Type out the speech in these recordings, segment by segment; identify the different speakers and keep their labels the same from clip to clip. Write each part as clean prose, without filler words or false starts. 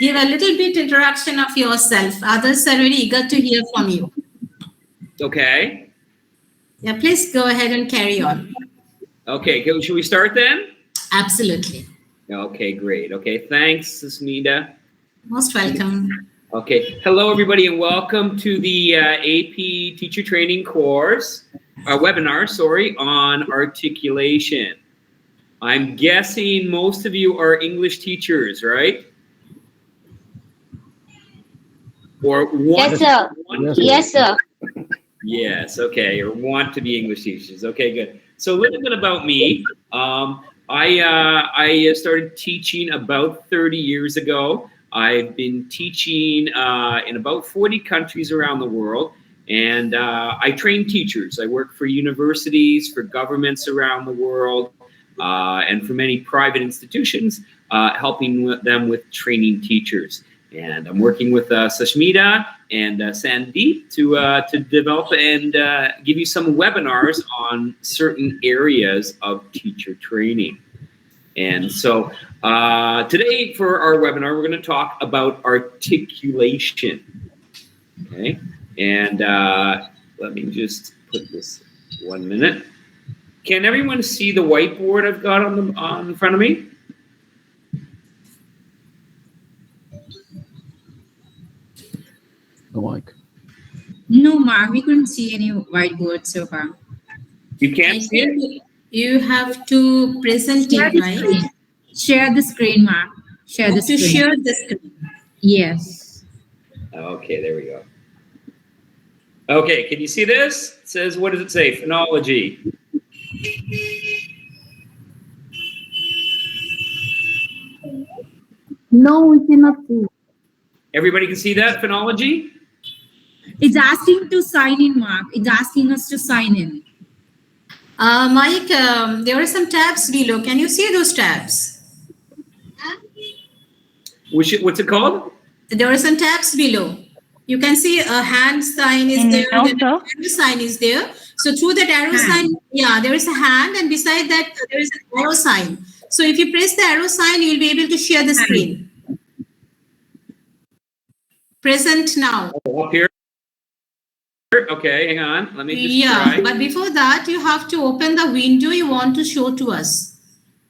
Speaker 1: give a little bit introduction of yourself. Others are very eager to hear from you.
Speaker 2: Okay.
Speaker 1: Yeah, please go ahead and carry on.
Speaker 2: Okay, should we start then?
Speaker 1: Absolutely.
Speaker 2: Okay, great. Okay, thanks, Susmita.
Speaker 1: Most welcome.
Speaker 2: Okay, hello everybody and welcome to the AP Teacher Training course, webinar, sorry, on articulation. I'm guessing most of you are English teachers, right? Or want
Speaker 3: Yes, sir. Yes, sir.
Speaker 2: Yes, okay, or want to be English teachers. Okay, good. So a little bit about me. I started teaching about 30 years ago. I've been teaching in about 40 countries around the world, and I train teachers. I work for universities, for governments around the world, and for many private institutions, helping them with training teachers. And I'm working with Sashmita and Sandeep to develop and give you some webinars on certain areas of teacher training. And so today for our webinar, we're going to talk about articulation. Okay, and let me just put this 1 minute. Can everyone see the whiteboard I've got on in front of me?
Speaker 4: The mic.
Speaker 5: No, Mark, we couldn't see any whiteboard so far.
Speaker 2: You can't see it?
Speaker 1: You have to present it, right?
Speaker 5: Share the screen, Mark. Share the screen.
Speaker 1: To share the screen.
Speaker 5: Yes.
Speaker 2: Okay, there we go. Okay, can you see this? It says, what does it say? Phonology.
Speaker 3: No, we cannot see.
Speaker 2: Everybody can see that, phonology?
Speaker 5: It's asking to sign in, Mark. It's asking us to sign in.
Speaker 1: Mike, there are some tabs below. Can you see those tabs?
Speaker 2: What's it called?
Speaker 1: There are some tabs below. You can see a hand sign is there,
Speaker 3: No,
Speaker 1: and an arrow sign is there. So through that arrow sign, yeah, there is a hand, and beside that there is an arrow sign. So if you press the arrow sign, you will be able to share the screen. Present now.
Speaker 2: Oh, up here. Okay, hang on. Let me just try.
Speaker 1: But before that, you have to open the window you want to show to us.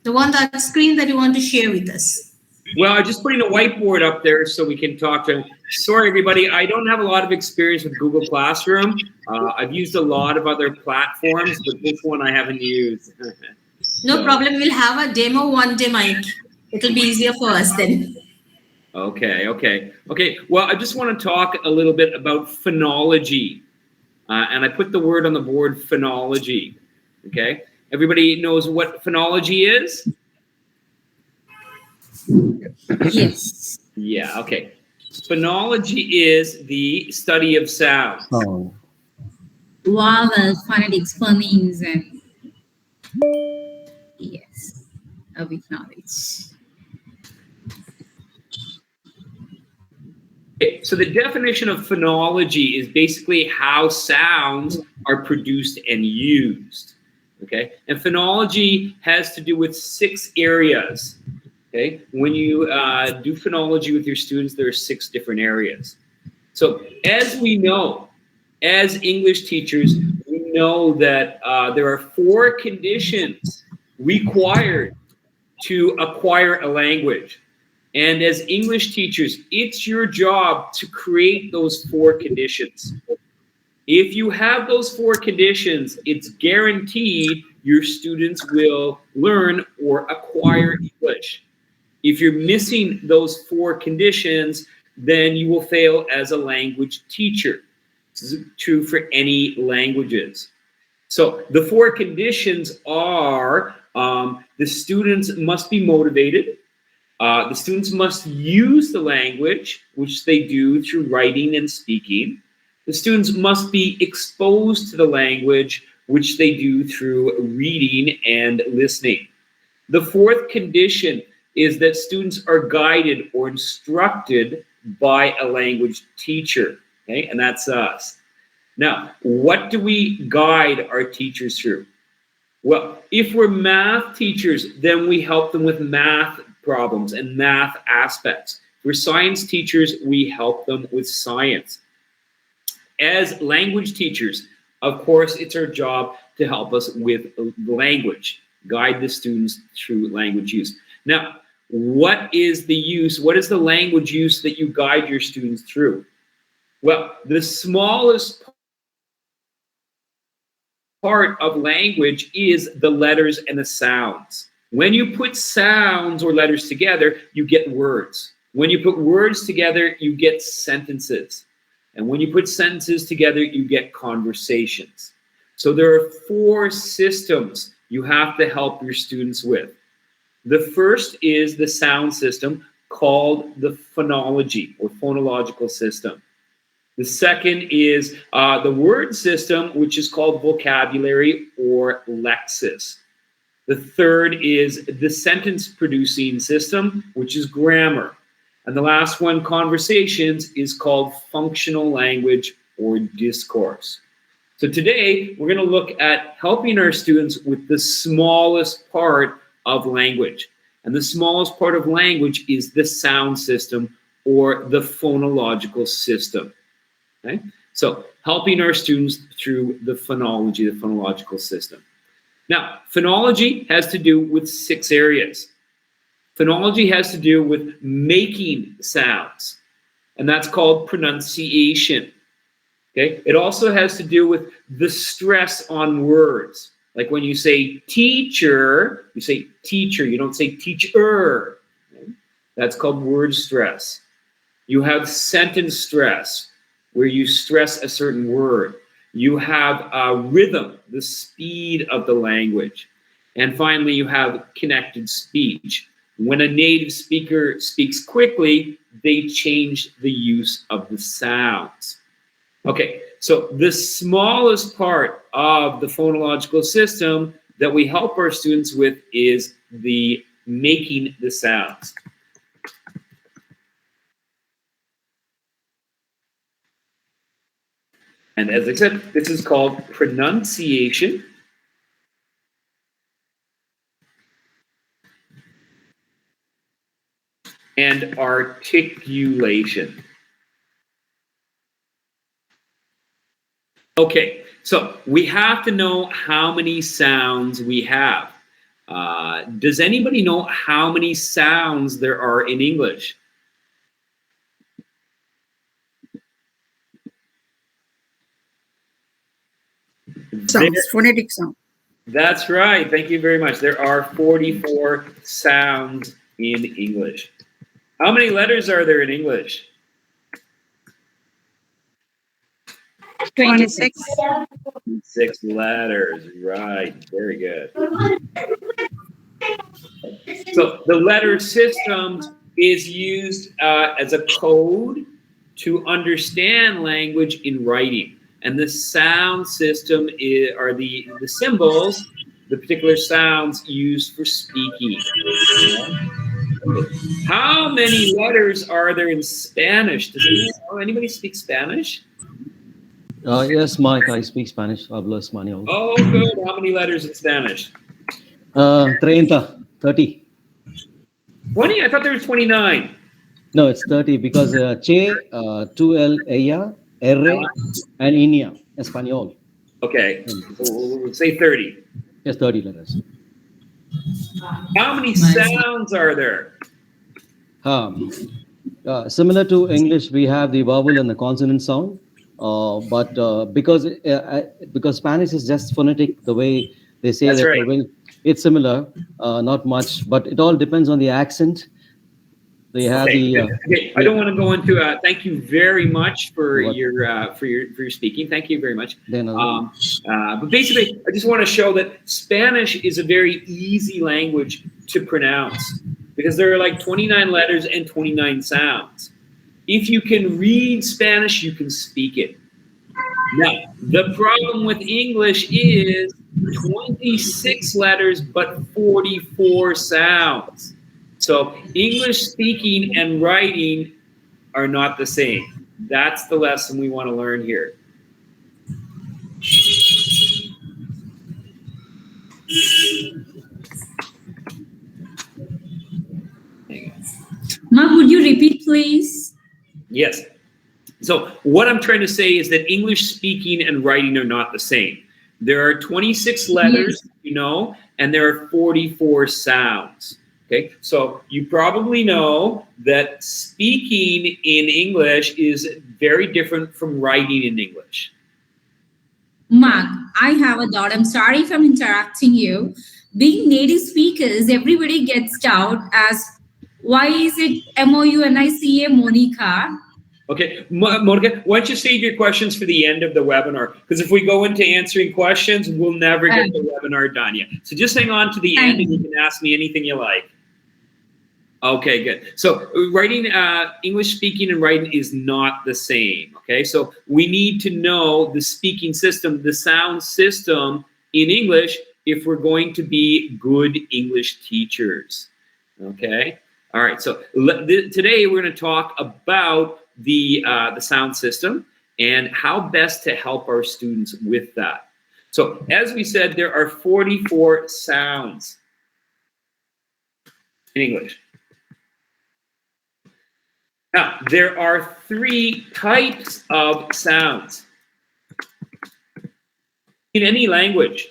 Speaker 1: That screen that you want to share with us.
Speaker 2: Well, I'm just putting a whiteboard up there so we can talk to. Sorry, everybody. I don't have a lot of experience with Google Classroom. I've used a lot of other platforms, but this one I haven't used.
Speaker 1: No problem. We'll have a demo one day, Mike. It'll be easier for us then.
Speaker 2: Okay. Well, I just want to talk a little bit about phonology. And I put the word on the board, phonology. Okay. Everybody knows what phonology is?
Speaker 5: Yes.
Speaker 2: Yeah, okay. Phonology is the study of sound.
Speaker 4: Oh.
Speaker 5: Vowels, phonetics, phonemes, and yes, with knowledge.
Speaker 2: Okay, so the definition of phonology is basically how sounds are produced and used. Okay, and phonology has to do with 6 areas. Okay, when you do phonology with your students, there are 6 different areas. So as we know, as English teachers, we know that there are 4 conditions required to acquire a language. And as English teachers, it's your job to create those 4 conditions. If you have those 4 conditions, it's guaranteed your students will learn or acquire English. If you're missing those 4 conditions, then you will fail as a language teacher. This is true for any languages. So the 4 conditions are the students must be motivated. The students must use the language, which they do through writing and speaking. The students must be exposed to the language, which they do through reading and listening. The 4th condition is that students are guided or instructed by a language teacher, okay? And that's us. Now, what do we guide our teachers through? Well, if we're math teachers, then we help them with math problems and math aspects. For science teachers, we help them with science. As language teachers, of course, it's our job to help us with language, guide the students through language use. Now, what is the use? What is the language use that you guide your students through? Well, the smallest part of language is the letters and the sounds. When you put sounds or letters together, you get words. When you put words together, you get sentences. And when you put sentences together, you get conversations. So there are 4 systems you have to help your students with. The first is the sound system called the phonology or phonological system. The second is the word system, which is called vocabulary or lexis. The third is the sentence producing system, which is grammar. And the last one, conversations, is called functional language or discourse. So today, we're going to look at helping our students with the smallest part of language. And the smallest part of language is the sound system or the phonological system. Okay? So helping our students through the phonology, the phonological system. Now, phonology has to do with 6 areas. Phonology has to do with making sounds, and that's called pronunciation. Okay? It also has to do with the stress on words. Like when you say teacher, you say teacher, you don't say teacher. Okay? That's called word stress. You have sentence stress, where you stress a certain word. You have rhythm, the speed of the language. And finally, you have connected speech. When a native speaker speaks quickly, they change the use of the sounds. Okay, so the smallest part of the phonological system that we help our students with is the making the sounds. And as I said, this is called pronunciation. And articulation. Okay, so we have to know how many sounds we have. Does anybody know how many sounds there are in English?
Speaker 4: Sounds, phonetic sound.
Speaker 2: That's right. Thank you very much. There are 44 sounds in English. How many letters are there in English?
Speaker 4: 26.
Speaker 2: 6 letters. Right. Very good. So the letter system is used as a code to understand language in writing. And the sound system are the symbols, the particular sounds used for speaking. How many letters are there in Spanish? Does anybody speak Spanish?
Speaker 6: Yes, Mike, I speak Spanish. Hablo español.
Speaker 2: Oh, good. How many letters in Spanish?
Speaker 6: 30.
Speaker 2: 20? I thought there was 29.
Speaker 6: No, it's 30 because Che, 2L, ella, R, and Inia, español.
Speaker 2: Okay, so we'll say 30.
Speaker 6: Yes, 30 letters.
Speaker 2: How many sounds are there?
Speaker 6: Similar to English, we have the vowel and the consonant sound. But because Spanish is just phonetic, the way they say
Speaker 2: That's
Speaker 6: that,
Speaker 2: right.
Speaker 6: It's similar, not much, but it all depends on the accent. They have
Speaker 2: okay. I don't want to go into. Thank you very much for your speaking. Thank you very much. But basically, I just want to show that Spanish is a very easy language to pronounce because there are like 29 letters and 29 sounds. If you can read Spanish, you can speak it. Now, the problem with English is 26 letters but 44 sounds. So English speaking and writing are not the same. That's the lesson we want to learn here.
Speaker 5: Mark, would you repeat, please?
Speaker 2: Yes. So what I'm trying to say is that English speaking and writing are not the same. There are 26 letters,
Speaker 5: Yes.
Speaker 2: you know, and there are 44 sounds. Okay, so you probably know that speaking in English is very different from writing in English.
Speaker 5: Mark, I have a doubt. I'm sorry if I'm interrupting you. Being native speakers, everybody gets doubt as why is it MOUNICA Monica?
Speaker 2: Okay, Monica, why don't you save your questions for the end of the webinar? Because if we go into answering questions, we'll never get the webinar done yet. So just hang on to the end and you can ask me anything you like. Okay, good. So writing, English speaking and writing is not the same, okay? So we need to know the speaking system, the sound system in English if we're going to be good English teachers, okay? All right, so today we're going to talk about the sound system and how best to help our students with that. So as we said, there are 44 sounds in English. Now, there are 3 types of sounds in any language.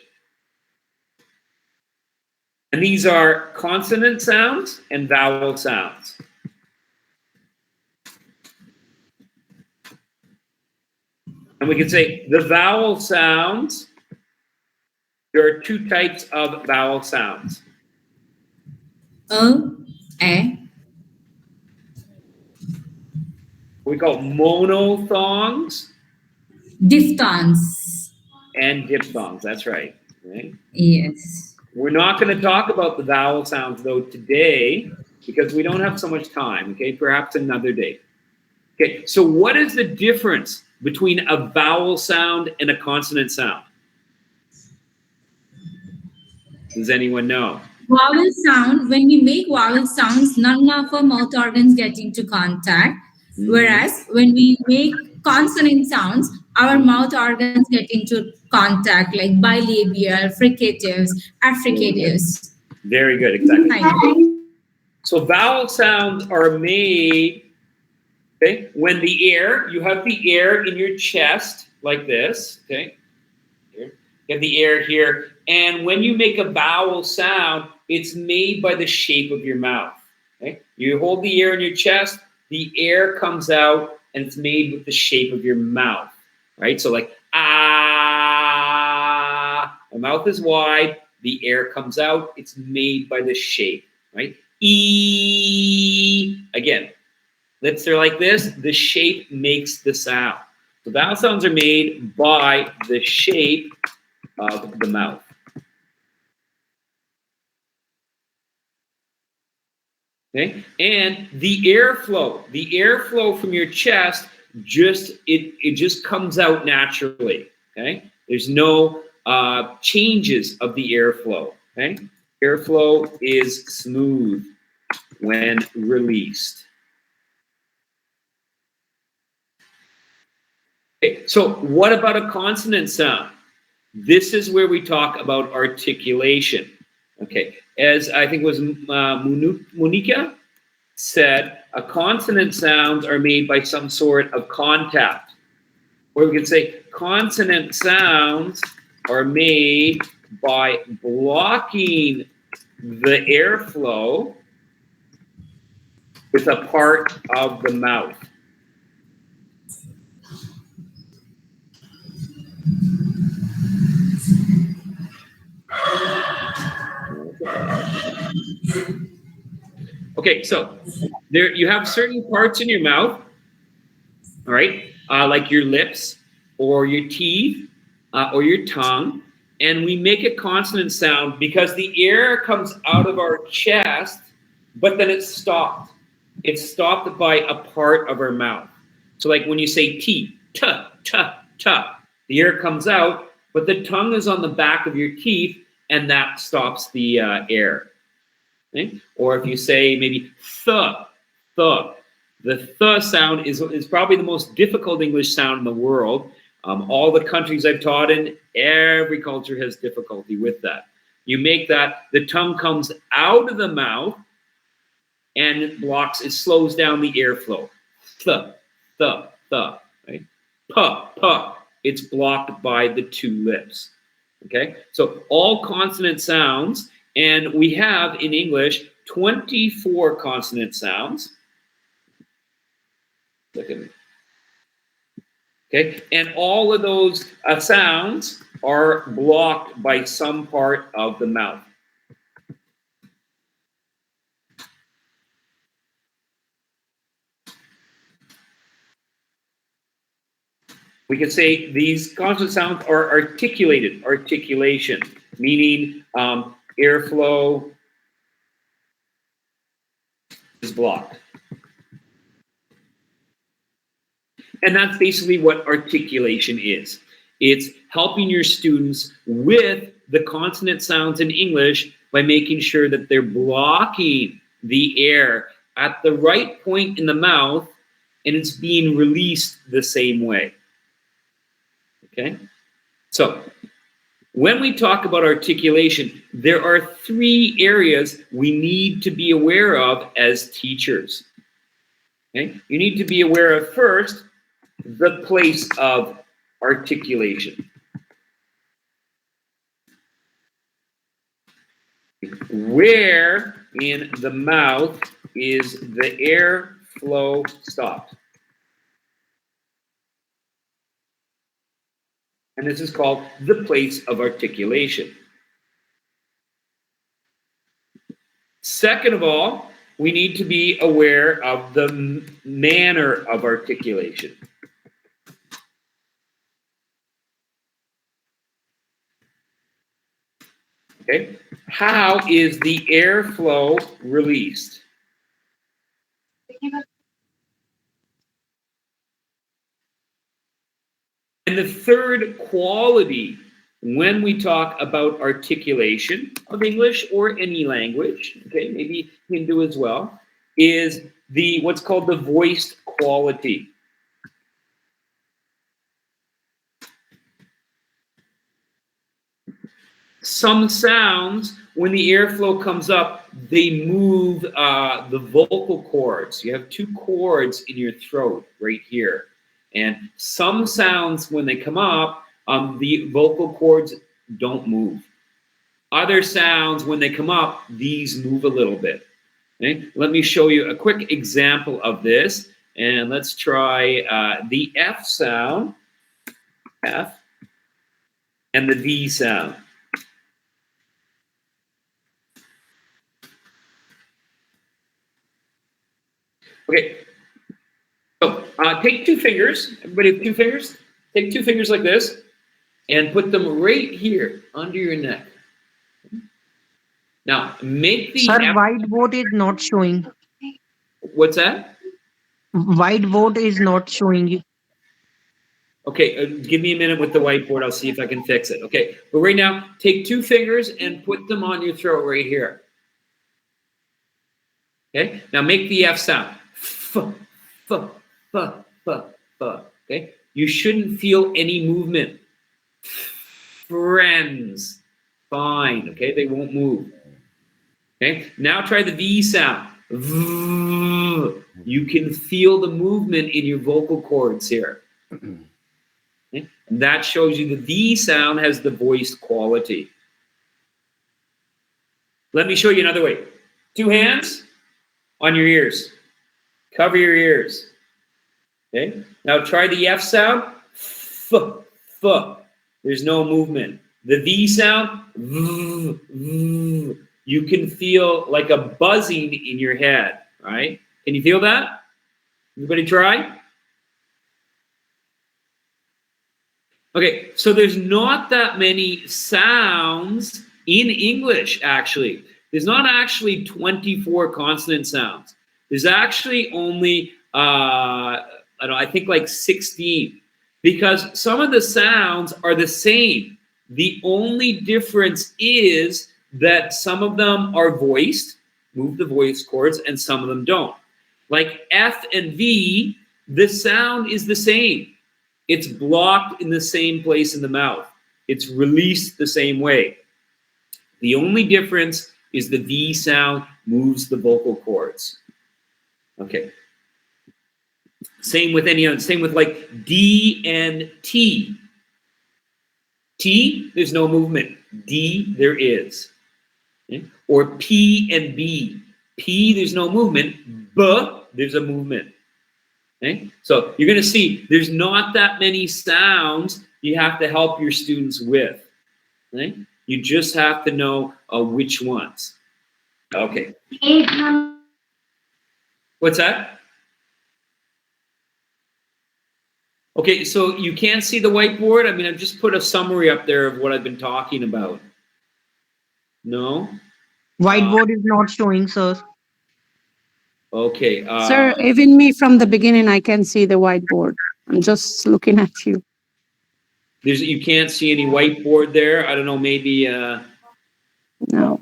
Speaker 2: And these are consonant sounds and vowel sounds. And we can say the vowel sounds, there are 2 types of vowel sounds.
Speaker 5: A.
Speaker 2: We call monophthongs
Speaker 5: Diphthongs.
Speaker 2: and diphthongs. That's right. Right?
Speaker 5: Yes.
Speaker 2: We're not going to talk about the vowel sounds though today because we don't have so much time. Okay, perhaps another day. Okay, so what is the difference between a vowel sound and a consonant sound? Does anyone know?
Speaker 5: Vowel sound, when we make vowel sounds, none of our mouth organs get into contact. Whereas when we make consonant sounds, our mouth organs get into contact, like bilabial, fricatives, affricatives.
Speaker 2: Very good, exactly.
Speaker 5: Thank you.
Speaker 2: So vowel sounds are made, okay, when the air, you have the air in your chest like this, okay? Here. You have the air here, and when you make a vowel sound, it's made by the shape of your mouth, okay? You hold the air in your chest, the air comes out, and it's made with the shape of your mouth, right? So like, ah, the mouth is wide, the air comes out, it's made by the shape, right? E, again, lips are like this, the shape makes the sound. So vowel sounds are made by the shape of the mouth. Okay, and the airflow from your chest it just comes out naturally. Okay, there's no changes of the airflow. Okay, airflow is smooth when released. Okay, so what about a consonant sound? This is where we talk about articulation. Okay, as I think it was Monica said, a consonant sounds are made by some sort of contact. Or we could say consonant sounds are made by blocking the airflow with a part of the mouth. Okay, so there you have certain parts in your mouth, all right, like your lips or your teeth or your tongue, and we make a consonant sound because the air comes out of our chest, but then it's stopped. It's stopped by a part of our mouth. So like when you say T, t, t, t, the air comes out, but the tongue is on the back of your teeth, and that stops the air. Okay? Or if you say maybe th, the th sound is probably the most difficult English sound in the world. All the countries I've taught in, every culture has difficulty with that. You make that, the tongue comes out of the mouth, and it blocks, it slows down the airflow. Th, right? Puh. It's blocked by the two lips. Okay, so all consonant sounds, and we have in English 24 consonant sounds. Look at me. Okay, and all of those sounds are blocked by some part of the mouth. We can say these consonant sounds are articulated, articulation, meaning airflow is blocked. And that's basically what articulation is. It's helping your students with the consonant sounds in English by making sure that they're blocking the air at the right point in the mouth and it's being released the same way. Okay? So, when we talk about articulation, there are 3 areas we need to be aware of as teachers. Okay? You need to be aware of first, the place of articulation. Where in the mouth is the airflow stopped? And this is called the place of articulation. Second of all, we need to be aware of the manner of articulation. Okay, how is the airflow released? And the third quality when we talk about articulation of English or any language, okay, maybe Hindu as well, is the what's called the voiced quality. Some sounds, when the airflow comes up, they move the vocal cords. You have 2 cords in your throat right here. And some sounds, when they come up, the vocal cords don't move. Other sounds, when they come up, these move a little bit. Okay? Let me show you a quick example of this. And let's try the F sound, F, and the V sound. Okay, so take 2 fingers. Everybody have 2 fingers? Take 2 fingers like this and put them right here under your neck. Now, make the...
Speaker 7: Sir, whiteboard is not showing.
Speaker 2: What's that?
Speaker 7: Whiteboard is not showing.
Speaker 2: Okay, give me a minute with the whiteboard. I'll see if I can fix it. Okay, but right now, take 2 fingers and put them on your throat right here. Okay, now make the F sound. F. Okay, you shouldn't feel any movement. Friends. Fine, okay, they won't move. Okay, now try the V sound. V. You can feel the movement in your vocal cords here. Okay? And that shows you the V sound has the voiced quality. Let me show you another way. 2 hands on your ears. Cover your ears. Okay, now try the F sound. F. There's no movement. The V sound, v. You can feel like a buzzing in your head, right? Can you feel that? Everybody try? Okay, so there's not that many sounds in English, actually. There's not actually 24 consonant sounds. There's actually only, I think like 16. Because some of the sounds are the same. The only difference is that some of them are voiced, move the voice cords, and some of them don't. Like F and V, the sound is the same. It's blocked in the same place in the mouth. It's released the same way. The only difference is the V sound moves the vocal cords. Okay. Same with any other. Same with like D and T. T, there's no movement. D, there is. Okay? Or P and B. P, there's no movement. B, there's a movement. Okay? So you're going to see there's not that many sounds you have to help your students with. Okay? You just have to know which ones. Okay. What's that? Okay, so you can't see the whiteboard? I mean, I've just put a summary up there of what I've been talking about. No?
Speaker 7: Whiteboard is not showing, sir.
Speaker 2: Okay.
Speaker 4: Sir, even me from the beginning, I can see the whiteboard. I'm just looking at you.
Speaker 2: You can't see any whiteboard there. I don't know, maybe
Speaker 4: No.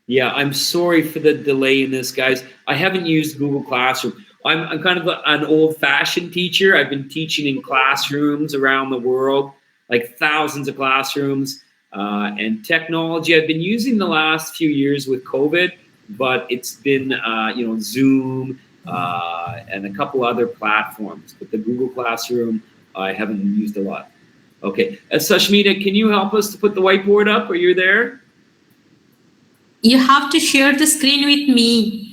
Speaker 2: yeah, I'm sorry for the delay in this, guys. I haven't used Google Classroom. I'm kind of an old-fashioned teacher. I've been teaching in classrooms around the world, like thousands of classrooms. And technology I've been using the last few years with COVID, but it's been Zoom and a couple other platforms. But the Google Classroom I haven't used a lot. Okay, Sashmita, can you help us to put the whiteboard up? Are you there?
Speaker 1: You have to share the screen with me.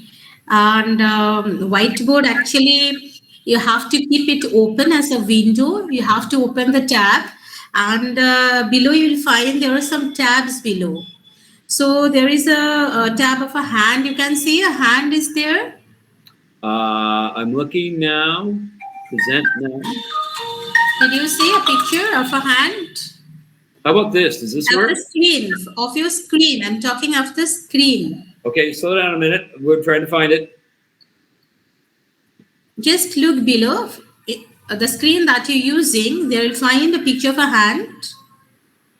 Speaker 1: And whiteboard, actually, you have to keep it open as a window. You have to open the tab. And below you will find there are some tabs below. So there is a tab of a hand. You can see a hand is there.
Speaker 2: I'm looking now. Present now.
Speaker 1: Did you see a picture of a hand?
Speaker 2: How about this? Does this
Speaker 1: Of
Speaker 2: work?
Speaker 1: the screen, of your screen. I'm talking of the screen.
Speaker 2: Okay, slow down a minute. We're trying to find it.
Speaker 1: Just look below the screen that you're using. There will find a picture of a hand.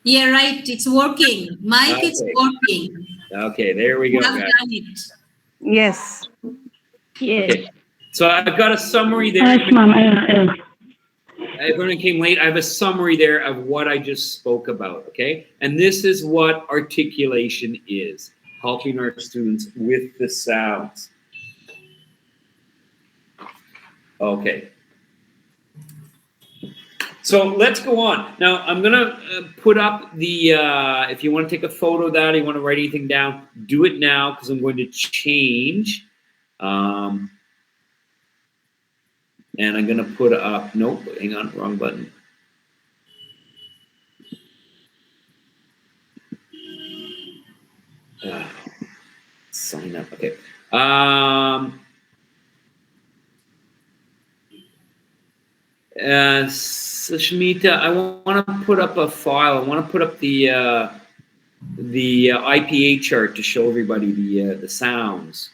Speaker 1: Yeah, right. It's working. Mike, it's
Speaker 2: Okay.
Speaker 1: working.
Speaker 2: Okay, there we go,
Speaker 1: You have
Speaker 2: guys.
Speaker 1: done it.
Speaker 4: Yes.
Speaker 3: Yes.
Speaker 2: Okay, so I've got a summary there.
Speaker 3: Yes, ma'am.
Speaker 2: Everyone came late. I have a summary there of what I just spoke about, okay? And this is what articulation is, helping our students with the sounds. Okay. So let's go on. Now, I'm going to put up the, if you want to take a photo of that, or you want to write anything down, do it now because I'm going to change. And I'm going to put up, nope, hang on, wrong button. Sign up, okay. Sushmita, I want to put up a file. I want to put up the IPA chart to show everybody the sounds.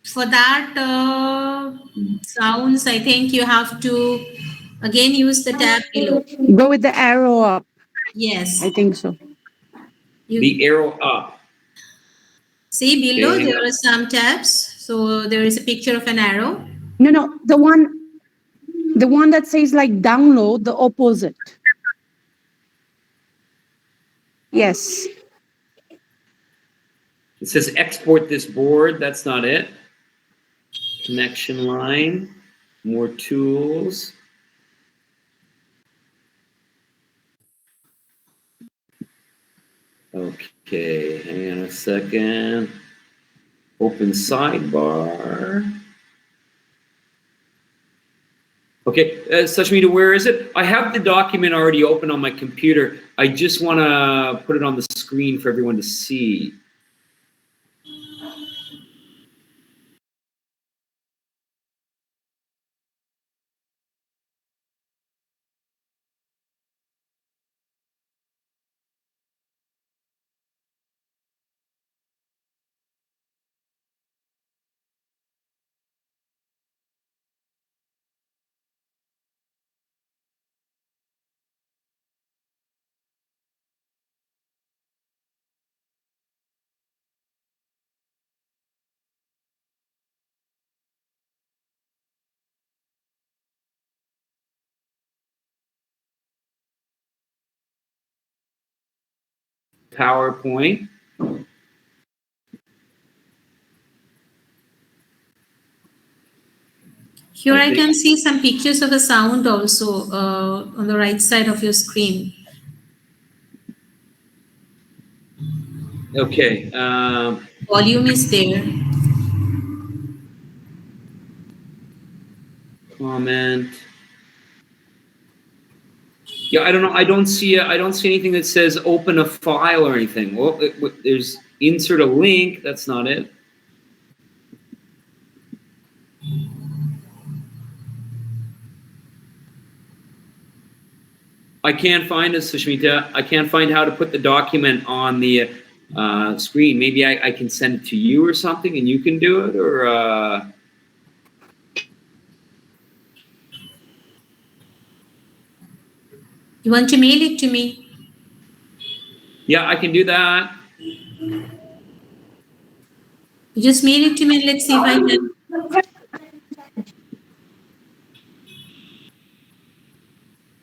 Speaker 1: For that sounds, I think you have to again use the tab below.
Speaker 4: Go with the arrow up.
Speaker 1: Yes.
Speaker 4: I think so.
Speaker 2: The arrow up.
Speaker 1: See below
Speaker 2: Okay,
Speaker 1: there are some tabs. So there is a picture of an arrow.
Speaker 4: No, the one that says like download, the opposite. Yes.
Speaker 2: It says export this board. That's not it. Connection line. More tools. Okay, hang on a second. Open sidebar. Okay, Sashmita, where is it? I have the document already open on my computer. I just want to put it on the screen for everyone to see. PowerPoint.
Speaker 1: Here I can see some pictures of the sound also on the right side of your screen.
Speaker 2: Okay.
Speaker 1: Volume is there.
Speaker 2: Comment. Yeah, I don't know. I don't see anything that says open a file or anything. Well, there's insert a link. That's not it. I can't find it, Sushmita. I can't find how to put the document on the screen. Maybe I can send it to you or something, and you can do it, or.
Speaker 1: You want to mail it to me?
Speaker 2: Yeah, I can do that.
Speaker 1: You just mail it to me and let's see if I can.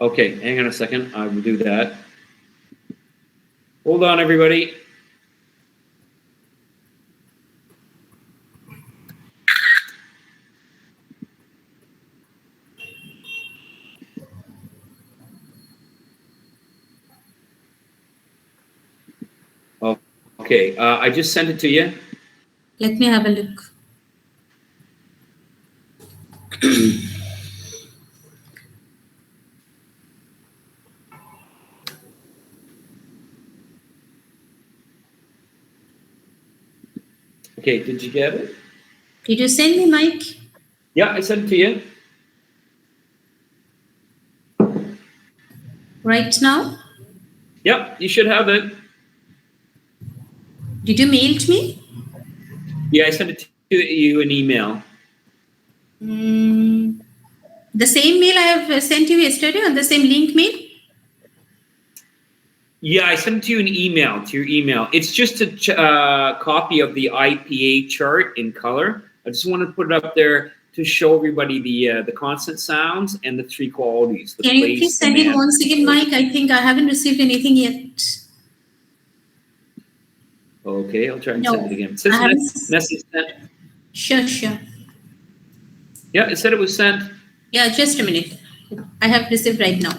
Speaker 2: Okay, hang on a second. I will do that. Hold on, everybody. Okay, I just sent it to you.
Speaker 1: Let me have a look.
Speaker 2: Okay, did you get it?
Speaker 1: Did you send me, Mike?
Speaker 2: Yeah, I sent it to you.
Speaker 1: Right now?
Speaker 2: Yep, you should have it.
Speaker 1: Did you mail to me?
Speaker 2: Yeah, I sent it to you an email.
Speaker 1: The same mail I have sent you yesterday on the same link mail?
Speaker 2: Yeah, I sent it to you an email, to your email. It's just a copy of the IPA chart in color. I just wanted to put it up there to show everybody the consonant sounds and the three qualities.
Speaker 1: Can you please send it once again, Mike? I think I haven't received anything yet.
Speaker 2: Okay, I'll try and send it again. It says message sent.
Speaker 1: Sure.
Speaker 2: Yeah, it said it was sent.
Speaker 1: Yeah, just a minute. I have received right now.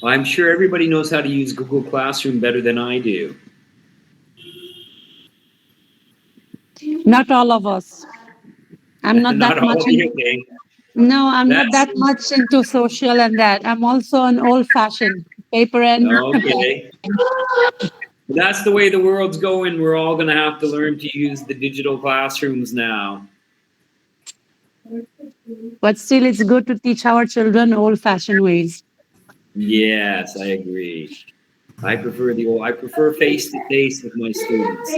Speaker 2: I'm sure everybody knows how to use Google Classroom better than I do.
Speaker 4: Not all of us. I'm not that much. No, I'm not that much into social and that. I'm also an old-fashioned paper and.
Speaker 2: Okay. That's the way the world's going. We're all going to have to learn to use the digital classrooms now.
Speaker 4: But still, it's good to teach our children old-fashioned ways.
Speaker 2: Yes, I agree. I prefer face-to-face with my students.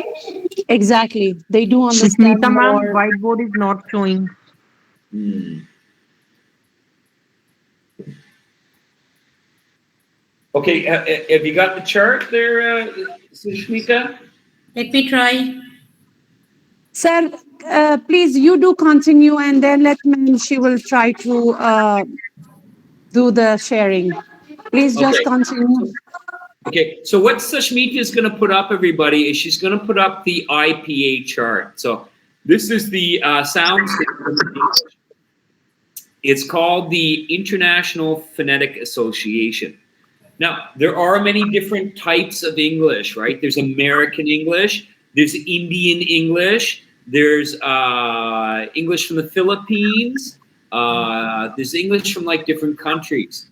Speaker 4: Exactly. They do understand
Speaker 7: Smita ma'am,
Speaker 4: more.
Speaker 7: whiteboard is not showing.
Speaker 2: Okay, have you got the chart there, Sushmita?
Speaker 1: Let me try.
Speaker 4: Sir, please, you do continue and then let me, she will try to do the sharing. Please just continue.
Speaker 2: Okay, so what Sushmita is going to put up, everybody, is she's going to put up the IPA chart. So this is the sound system. It's called the International Phonetic Association. Now, there are many different types of English, right? There's American English, there's Indian English, there's English from the Philippines, there's English from like different countries.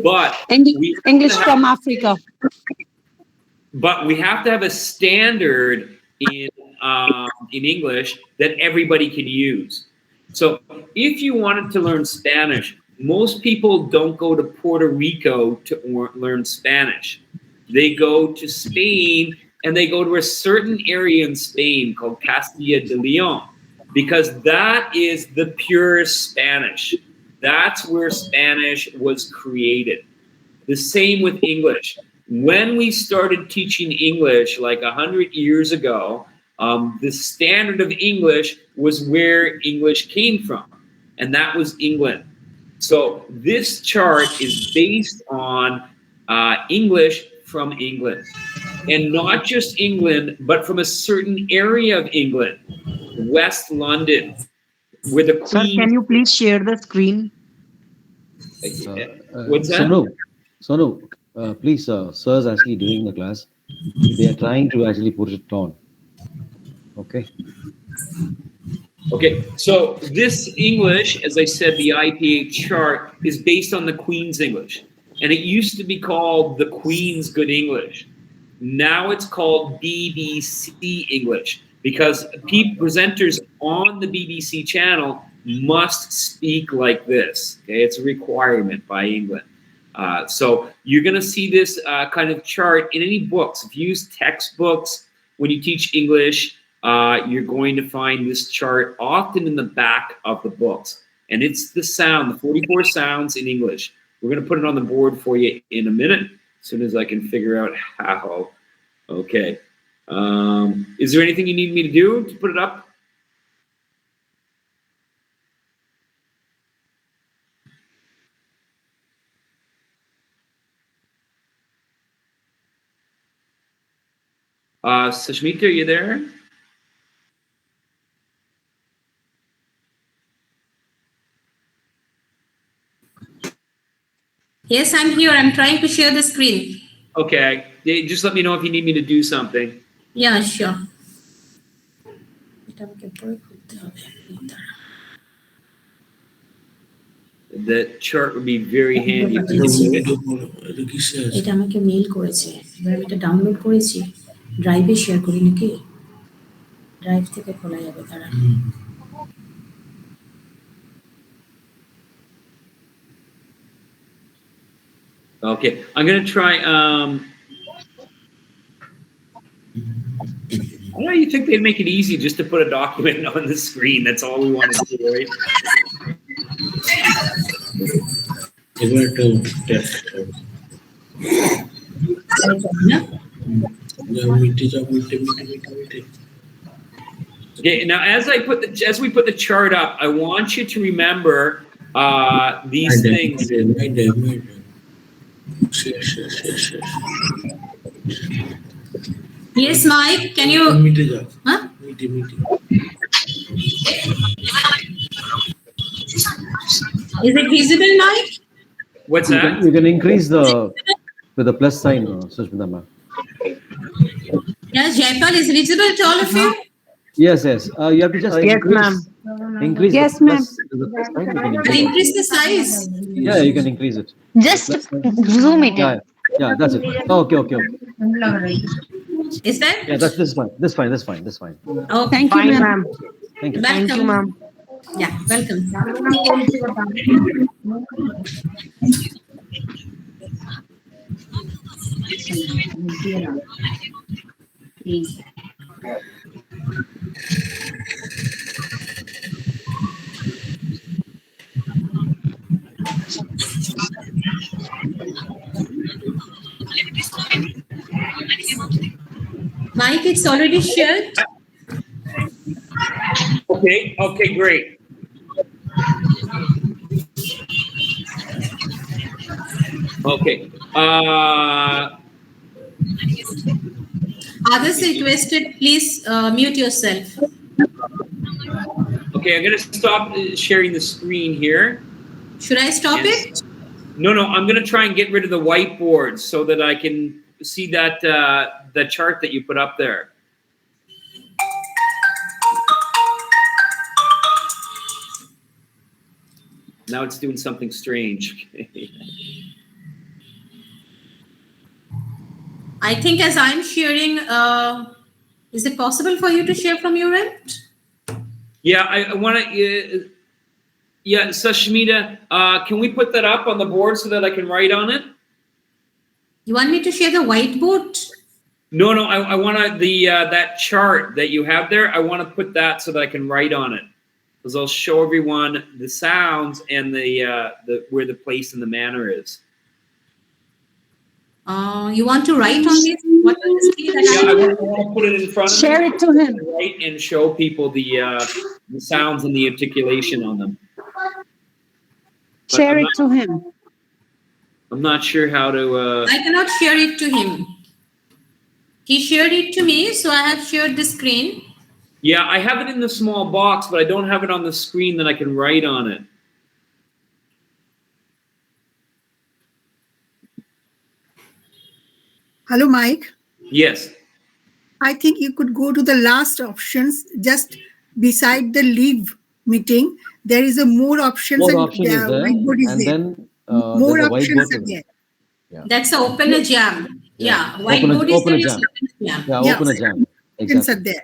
Speaker 2: But
Speaker 4: English from Africa.
Speaker 2: But we have to have a standard in English that everybody can use. So if you wanted to learn Spanish, most people don't go to Puerto Rico to learn Spanish. They go to Spain and they go to a certain area in Spain called Castilla de Leon, because that is the pure Spanish. That's where Spanish was created. The same with English. When we started teaching English like 100 years ago, the standard of English was where English came from, and that was England. So this chart is based on English from England. And not just England, but from a certain area of England, West London, where the
Speaker 7: Sir,
Speaker 2: Queen...
Speaker 7: can you please share the screen?
Speaker 2: What's that?
Speaker 6: Sonu, please, sir's actually doing the class. They are trying to actually put it on. Okay.
Speaker 2: Okay, so this English, as I said, the IPA chart is based on the Queen's English. And it used to be called the Queen's Good English. Now it's called BBC English because presenters on the BBC channel must speak like this. Okay, it's a requirement by England. So you're going to see this kind of chart in any books. If you use textbooks when you teach English, you're going to find this chart often in the back of the books. And it's the sound, the 44 sounds in English. We're going to put it on the board for you in a minute, as soon as I can figure out how. Okay. Is there anything you need me to do to put it up? Sashmita, are you there?
Speaker 1: Yes, I'm here. I'm trying to share the screen.
Speaker 2: Okay. Just let me know if you need me to do something.
Speaker 1: Yeah, sure.
Speaker 2: The chart would be very handy.
Speaker 1: এটা আমাকে mail করেছে এবার আমি এটা download করেছি ড্রাইভে share করি নাকি ড্রাইভ থেকে খোলা যাবে তারা
Speaker 2: Okay, I'm going to try. I don't know, you think they'd make it easy just to put a document on the screen. That's all we want to do, right? Okay, now as we put the chart up, I want you to remember these things.
Speaker 1: Yes, Mike, can you huh? Is it visible, Mike?
Speaker 2: What's that?
Speaker 6: You can increase with the plus sign, Sushmita ma'am.
Speaker 1: Yes, Jaipal is visible to all of you?
Speaker 6: Yes. You have to just
Speaker 7: Yes, ma'am.
Speaker 6: increase
Speaker 4: Yes,
Speaker 6: the
Speaker 4: ma'am.
Speaker 6: plus to the plus sign. You can
Speaker 1: But
Speaker 6: increase
Speaker 1: increase the size.
Speaker 6: Yeah, you can increase it.
Speaker 3: Just zoom it in.
Speaker 6: Yeah, that's it. Okay.
Speaker 1: Is that?
Speaker 6: Yeah, this fine. This fine.
Speaker 1: Oh,
Speaker 4: Thank you,
Speaker 7: Fine,
Speaker 4: ma'am.
Speaker 7: ma'am.
Speaker 6: Thank you.
Speaker 7: Thank you, ma'am.
Speaker 1: Yeah, welcome. Mike, it's already shared.
Speaker 2: Okay, great. Okay.
Speaker 1: Others requested, please mute yourself.
Speaker 2: Okay, I'm going to stop sharing the screen here.
Speaker 1: Should I stop it?
Speaker 2: No, I'm going to try and get rid of the whiteboard so that I can see that the chart that you put up there. Now it's doing something strange.
Speaker 1: I think as I'm sharing, is it possible for you to share from your end?
Speaker 2: Yeah, I want to. Yeah, Sashmita, can we put that up on the board so that I can write on it?
Speaker 1: You want me to share the whiteboard?
Speaker 2: No, I want to that chart that you have there. I want to put that so that I can write on it, because I'll show everyone the sounds and the where the place and the manner is.
Speaker 1: You want to write on this? What is
Speaker 2: Yeah, I want to put it in front of
Speaker 4: Share
Speaker 2: them,
Speaker 4: it to him.
Speaker 2: write and show people the sounds and the articulation on them.
Speaker 4: Share it to him.
Speaker 2: I'm not sure how to.
Speaker 1: I cannot share it to him. He shared it to me, so I have shared the screen.
Speaker 2: Yeah, I have it in the small box, but I don't have it on the screen that I can write on it.
Speaker 8: Hello, Mike.
Speaker 2: Yes.
Speaker 8: I think you could go to the last options just beside the leave meeting. There is a more options
Speaker 6: More
Speaker 8: and
Speaker 6: option is there,
Speaker 8: whiteboard is
Speaker 6: and
Speaker 8: there.
Speaker 6: then
Speaker 8: More
Speaker 6: there's a
Speaker 8: options
Speaker 6: whiteboard.
Speaker 8: are there.
Speaker 6: Yeah.
Speaker 1: That's a open a jam. Yeah.
Speaker 6: Open
Speaker 1: Whiteboard is
Speaker 6: open a
Speaker 1: there.
Speaker 6: jam.
Speaker 1: Open a jam.
Speaker 6: Yeah,
Speaker 8: Yeah.
Speaker 6: open a jam.
Speaker 8: Options are
Speaker 6: Exactly.
Speaker 8: there.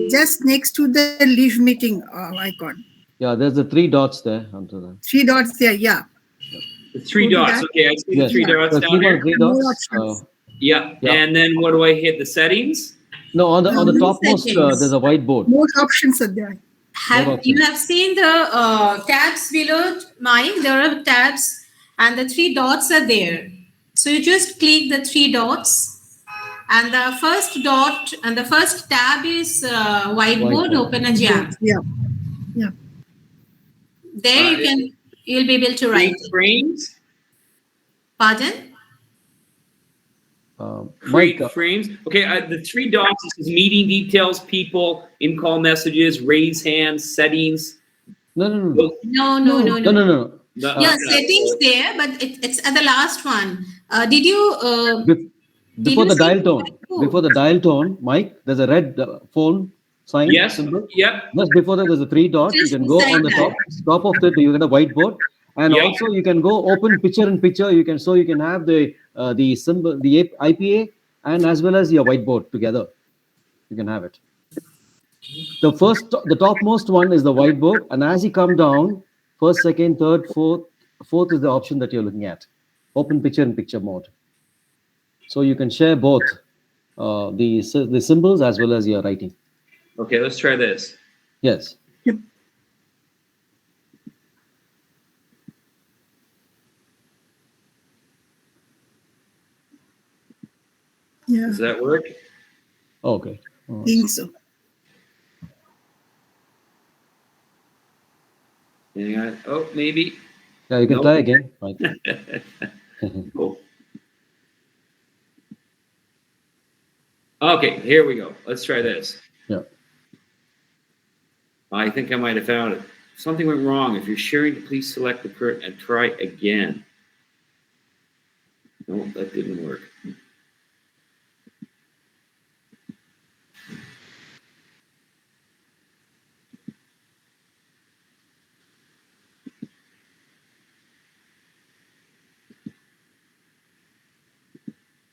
Speaker 8: Just next to the leave meeting icon.
Speaker 6: Yeah, there's the 3 dots there onto the.
Speaker 8: 3 dots there. Yeah.
Speaker 2: The 3
Speaker 8: Go to
Speaker 2: dots.
Speaker 8: that.
Speaker 2: Okay, I see the
Speaker 6: Yes.
Speaker 2: 3 dots
Speaker 6: So
Speaker 2: down
Speaker 6: click on
Speaker 2: here.
Speaker 6: 3
Speaker 8: More
Speaker 6: dots.
Speaker 8: options.
Speaker 2: Yeah.
Speaker 6: Yeah.
Speaker 2: And then what do I hit? The settings?
Speaker 6: No, on the
Speaker 1: No,
Speaker 6: topmost
Speaker 1: settings.
Speaker 6: there's a whiteboard.
Speaker 8: More options are there.
Speaker 1: You have seen the tabs below mine? There are tabs and the 3 dots are there. So you just click the 3 dots and the first dot and the first tab is whiteboard, open a jam.
Speaker 8: Yeah. Yeah.
Speaker 1: There you'll be able to write.
Speaker 2: Frames?
Speaker 1: Pardon?
Speaker 6: Mike,
Speaker 2: Frames. Okay, the 3 dots is meeting details, people, in-call messages, raise hands, settings.
Speaker 6: no.
Speaker 2: The-
Speaker 1: Yeah, settings there, but it's at the last one. Did you
Speaker 6: Before
Speaker 1: you
Speaker 6: the
Speaker 1: see
Speaker 6: dial tone,
Speaker 1: whiteboard?
Speaker 6: before the dial tone, Mike, there's a red phone sign
Speaker 2: Yes.
Speaker 6: symbol.
Speaker 2: Yep.
Speaker 6: Just before that, there's a 3 dots. You
Speaker 1: Just
Speaker 6: can go on the
Speaker 1: beside
Speaker 6: top of it. You get a whiteboard, and
Speaker 2: Yeah.
Speaker 6: also you can go open picture in picture. You can have the symbol, the IPA, and as well as your whiteboard together. You can have it. The topmost one is the whiteboard, and as you come down, first, second, third, fourth is the option that you're looking at. Open picture in picture mode. So you can share both the symbols as well as your writing.
Speaker 2: Okay, let's try this.
Speaker 6: Yes.
Speaker 8: Yeah.
Speaker 2: Does that work?
Speaker 6: Okay.
Speaker 8: I think so.
Speaker 2: Hang on. Oh, maybe.
Speaker 6: Yeah, you can
Speaker 2: Nope.
Speaker 6: try again. Right.
Speaker 2: Cool. Okay, here we go. Let's try this.
Speaker 6: Yeah.
Speaker 2: I think I might have found it. Something went wrong. If you're sharing, please select the current and try again. No, that didn't work.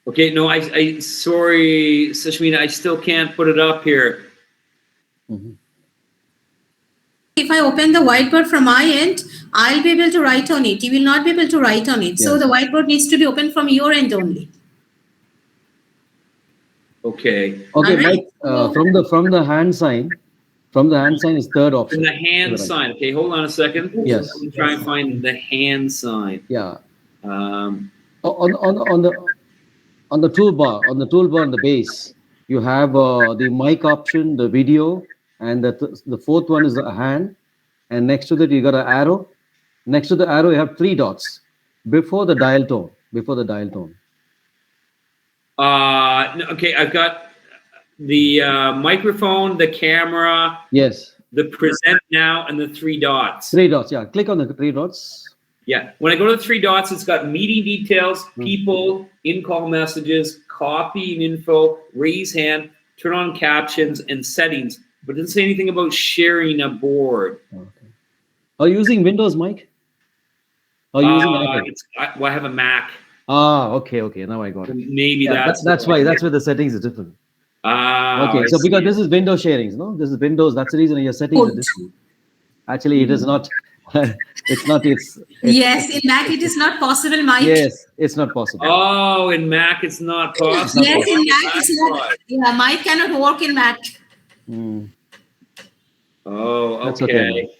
Speaker 2: Okay, no, I sorry, Sashmina, I still can't put it up here.
Speaker 1: If I open the whiteboard from my end, I'll be able to write on it. You will not be able to write on it. So
Speaker 6: Yes.
Speaker 1: the whiteboard needs to be open from your end only.
Speaker 2: Okay.
Speaker 6: Okay,
Speaker 1: Alright.
Speaker 6: Mike. From the hand sign is third option.
Speaker 2: And the hand
Speaker 6: Right.
Speaker 2: sign. Okay, hold on a second.
Speaker 6: Yes.
Speaker 2: Let me try and find the hand sign.
Speaker 6: Yeah.
Speaker 2: Um,
Speaker 6: On the toolbar, on the base, you have the mic option, the video, and the fourth one is the hand. And next to that, you got an arrow. Next to the arrow, you have 3 dots before the dial tone.
Speaker 2: okay, I've got the microphone, the camera,
Speaker 6: Yes.
Speaker 2: the present now, and the 3 dots.
Speaker 6: 3 dots. Yeah. Click on the 3 dots.
Speaker 2: Yeah. When I go to the 3 dots, it's got meeting details, people, in-call messages, copy and info, raise hand, turn on captions, and settings. But it doesn't say anything about sharing a board.
Speaker 6: Okay. Are you using Windows, Mike? Are you using iPad?
Speaker 2: I have a Mac.
Speaker 6: Okay. Now I got it.
Speaker 2: Maybe
Speaker 6: Yeah, that's why the settings is different. Okay, so because this is Windows sharings, no? This is Windows. That's the reason your settings are different. Actually, it is not. It's not.
Speaker 1: Yes, in Mac it is not possible, Mike.
Speaker 6: Yes, it's not possible.
Speaker 2: Oh, in Mac it's not possible.
Speaker 1: Yes, in Mac it's not. Yeah, Mike cannot work in Mac.
Speaker 2: Oh,
Speaker 6: That's
Speaker 2: okay.
Speaker 6: okay.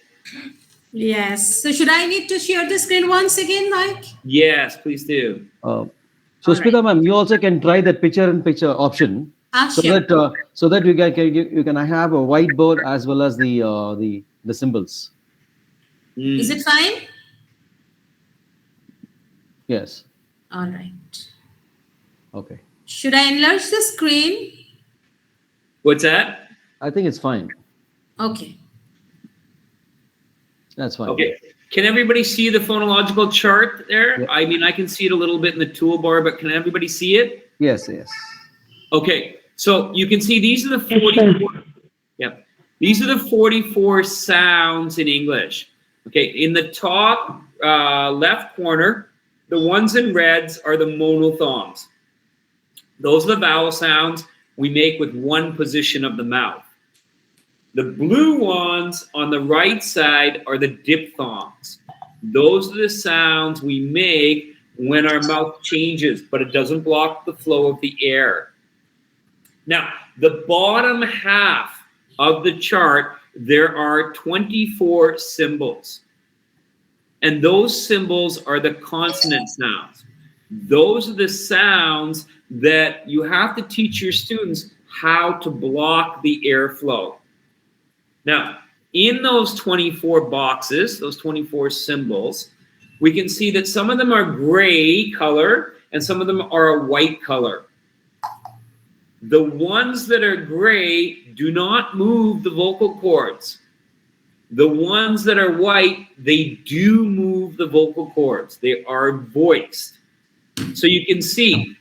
Speaker 1: Yes. So should I need to share the screen once again, Mike?
Speaker 2: Yes, please do.
Speaker 6: So, Smita ma'am, you also can try that picture-in-picture option, so
Speaker 1: Sure.
Speaker 6: that you can have a whiteboard as well as the symbols.
Speaker 1: Is it fine?
Speaker 6: Yes.
Speaker 1: All right.
Speaker 6: Okay.
Speaker 1: Should I enlarge the screen?
Speaker 2: What's that?
Speaker 6: I think it's fine.
Speaker 1: Okay.
Speaker 6: That's fine.
Speaker 2: Okay. Can everybody see the phonological chart there?
Speaker 6: Yeah.
Speaker 2: I mean, I can see it a little bit in the toolbar, but can everybody see it?
Speaker 6: Yes, yes.
Speaker 2: Okay. So you can see these are the 44. Yeah. These are the 44 sounds in English. Okay. In the top left corner, the ones in reds are the monophthongs. Those are the vowel sounds we make with one position of the mouth. The blue ones on the right side are the diphthongs. Those are the sounds we make when our mouth changes, but it doesn't block the flow of the air. Now, the bottom half of the chart, there are 24 symbols. And those symbols are the consonant sounds. Those are the sounds that you have to teach your students how to block the airflow. Now, in those 24 boxes, those 24 symbols, we can see that some of them are gray color and some of them are a white color. The ones that are gray do not move the vocal cords. The ones that are white, they do move the vocal cords. They are voiced. So you can see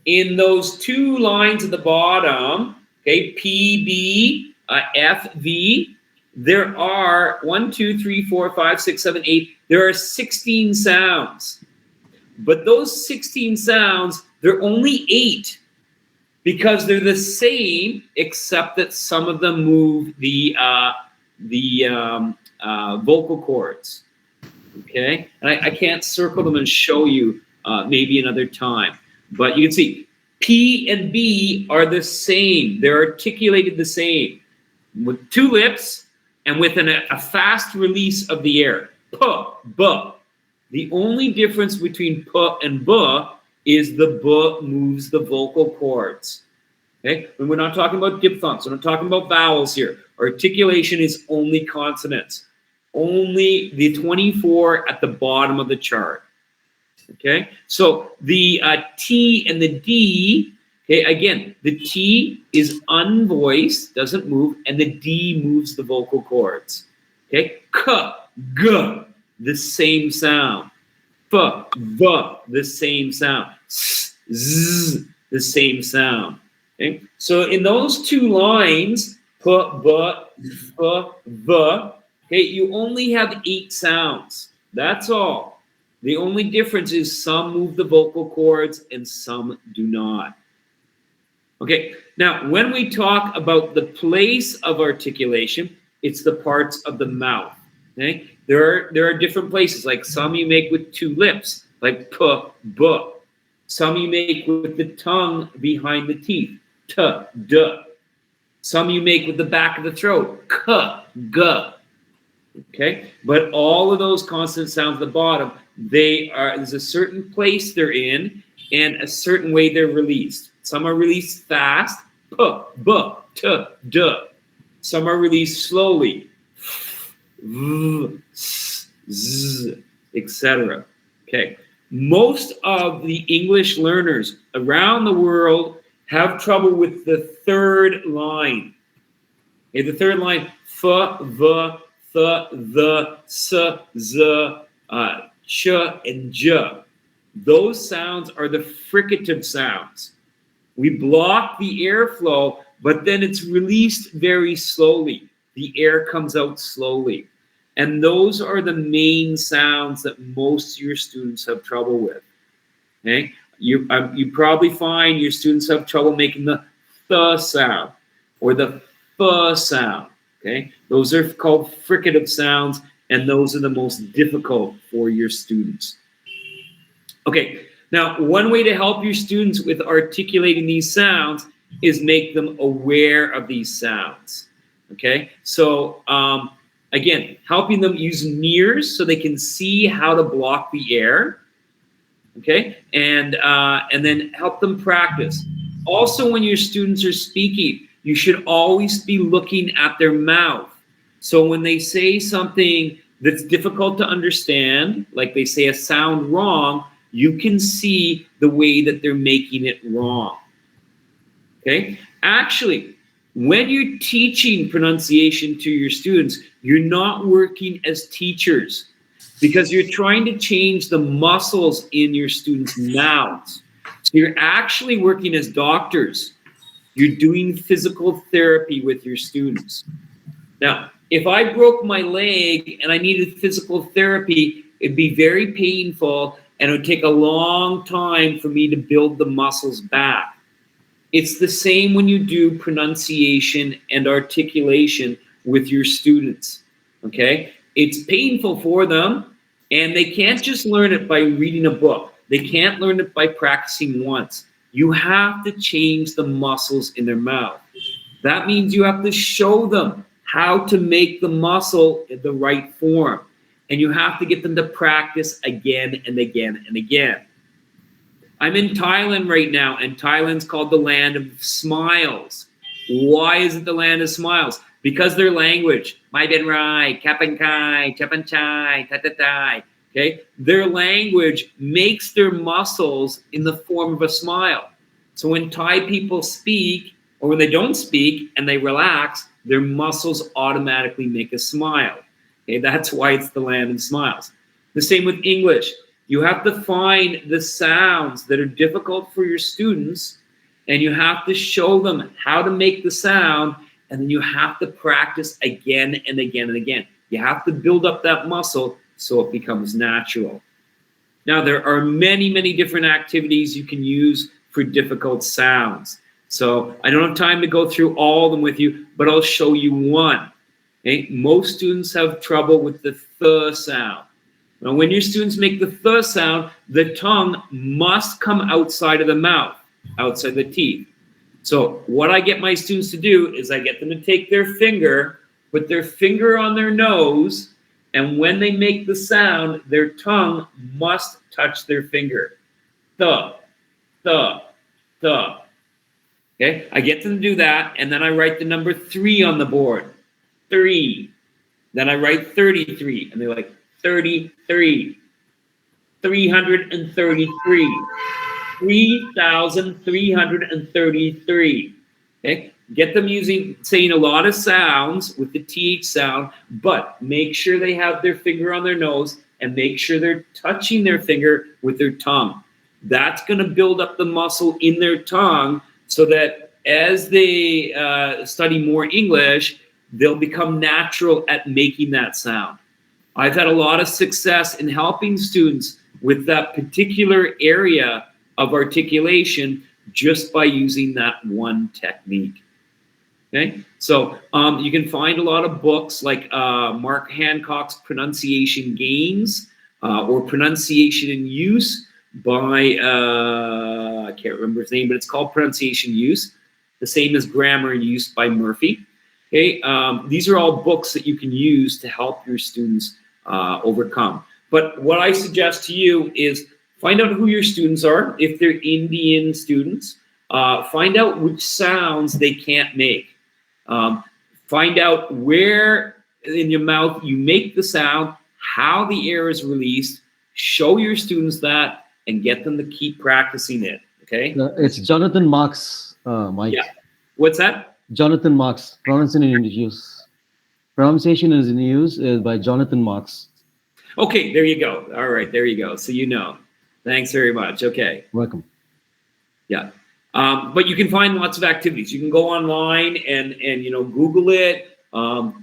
Speaker 2: in those two lines at the bottom, okay, P, B, F, V, there are 1, 2, 3, 4, 5, 6, 7, 8. There are 16 sounds. But those 16 sounds, they're only 8 because they're the same, except that some of them move the vocal cords. Okay, and I can't circle them and show you maybe another time. But you can see P and B are the same. They're articulated the same with two lips and with a fast release of the air. P, B. The only difference between P and B is the B moves the vocal cords. Okay, and we're not talking about diphthongs. We're not talking about vowels here. Articulation is only consonants. Only the 24 at the bottom of the chart. Okay, so the T and the D, okay, again, the T is unvoiced, doesn't move, and the D moves the vocal cords. Okay, K, G, the same sound. F, V, the same sound. S, Z, the same sound. Okay, so in those two lines, P, B, F, V, okay, you only have 8 sounds. That's all. The only difference is some move the vocal cords and some do not. Okay, now when we talk about the place of articulation, it's the parts of the mouth. Okay, there are different places. Like some you make with 2 lips, like P, B. Some you make with the tongue behind the teeth, T, D. Some you make with the back of the throat, K, G. Okay, but all of those consonant sounds at the bottom, there's a certain place they're in and a certain way they're released. Some are released fast, P, B, T, D. Some are released slowly, V, S, Z, etc. Okay, most of the English learners around the world have trouble with the third line. Okay, the third line, F, V, Th, the, S, Z, Ch, and J. Those sounds are the fricative sounds. We block the airflow, but then it's released very slowly. The air comes out slowly. And those are the main sounds that most of your students have trouble with. Okay? You probably find your students have trouble making the th sound or the f sound. Okay? Those are called fricative sounds, and those are the most difficult for your students. Okay, now one way to help your students with articulating these sounds is make them aware of these sounds. Okay, so again, helping them use mirrors so they can see how to block the air. Okay, and then help them practice. Also, when your students are speaking, you should always be looking at their mouth. So when they say something that's difficult to understand, like they say a sound wrong, you can see the way that they're making it wrong. Okay? Actually, when you're teaching pronunciation to your students, you're not working as teachers because you're trying to change the muscles in your students' mouths. So you're actually working as doctors. You're doing physical therapy with your students. Now, if I broke my leg and I needed physical therapy, it'd be very painful and it would take a long time for me to build the muscles back. It's the same when you do pronunciation and articulation with your students, okay? It's painful for them, and they can't just learn it by reading a book. They can't learn it by practicing once. You have to change the muscles in their mouth. That means you have to show them how to make the muscle in the right form. And you have to get them to practice again and again and again. I'm in Thailand right now, and Thailand's called the land of smiles. Why is it the land of smiles? Because their language, Mai Ben Rai, Kapan Kai, Chapan Chai, Tatatai, okay? Their language makes their muscles in the form of a smile. So when Thai people speak, or when they don't speak and they relax, their muscles automatically make a smile. Okay, that's why it's the land of smiles. The same with English. You have to find the sounds that are difficult for your students, and you have to show them how to make the sound, and then you have to practice again and again and again. You have to build up that muscle so it becomes natural. Now, there are many, many different activities you can use for difficult sounds. So I don't have time to go through all of them with you, but I'll show you one. Okay? Most students have trouble with the th sound. Now, when your students make the th sound, the tongue must come outside of the mouth, outside the teeth. So what I get my students to do is I get them to take their finger, put their finger on their nose, and when they make the sound, their tongue must touch their finger. Th, th, th. Okay, I get them to do that, and then I write the number 3 on the board. 3. Then I write 33, and they're like 33, 333, 3,333. Okay, get them saying a lot of sounds with the TH sound, but make sure they have their finger on their nose and make sure they're touching their finger with their tongue. That's going to build up the muscle in their tongue, so that as they study more English, they'll become natural at making that sound. I've had a lot of success in helping students with that particular area of articulation just by using that one technique. Okay, so you can find a lot of books like Mark Hancock's Pronunciation Games or Pronunciation in Use by, I can't remember his name, but it's called Pronunciation Use. The same as Grammar in Use by Murphy. Okay, these are all books that you can use to help your students overcome. But what I suggest to you is find out who your students are. If they're Indian students, find out which sounds they can't make. Find out where in your mouth you make the sound, how the air is released. Show your students that, and get them to keep practicing it. Okay.
Speaker 6: It's Jonathan Marks, Mike.
Speaker 2: Yeah. What's that?
Speaker 6: Jonathan Marks. Pronunciation is in use by Jonathan Marks.
Speaker 2: Okay, there you go. All right, there you go. So you know. Thanks very much. Okay.
Speaker 6: Welcome.
Speaker 2: Yeah. But you can find lots of activities. You can go online and Google it.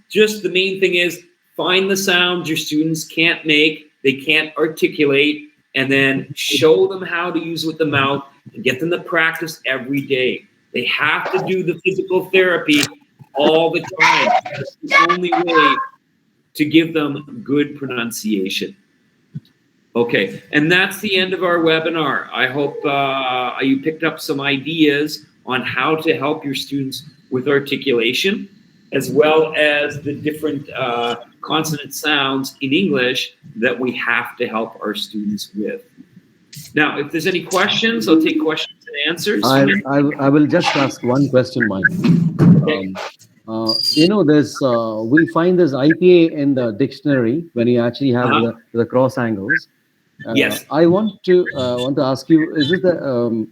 Speaker 2: Just the main thing is find the sounds your students can't make, they can't articulate, and then show them how to use it with the mouth and get them to practice every day. They have to do the physical therapy all the time. That's the only way to give them good pronunciation. Okay, and that's the end of our webinar. I hope you picked up some ideas on how to help your students with articulation, as well as the different consonant sounds in English that we have to help our students with. Now, if there's any questions, I'll take questions and answers.
Speaker 6: I will just ask one question, Mike.
Speaker 2: Okay.
Speaker 6: There's we find this IPA in the dictionary when you actually have the cross angles.
Speaker 2: Yes.
Speaker 6: I want to ask you: is it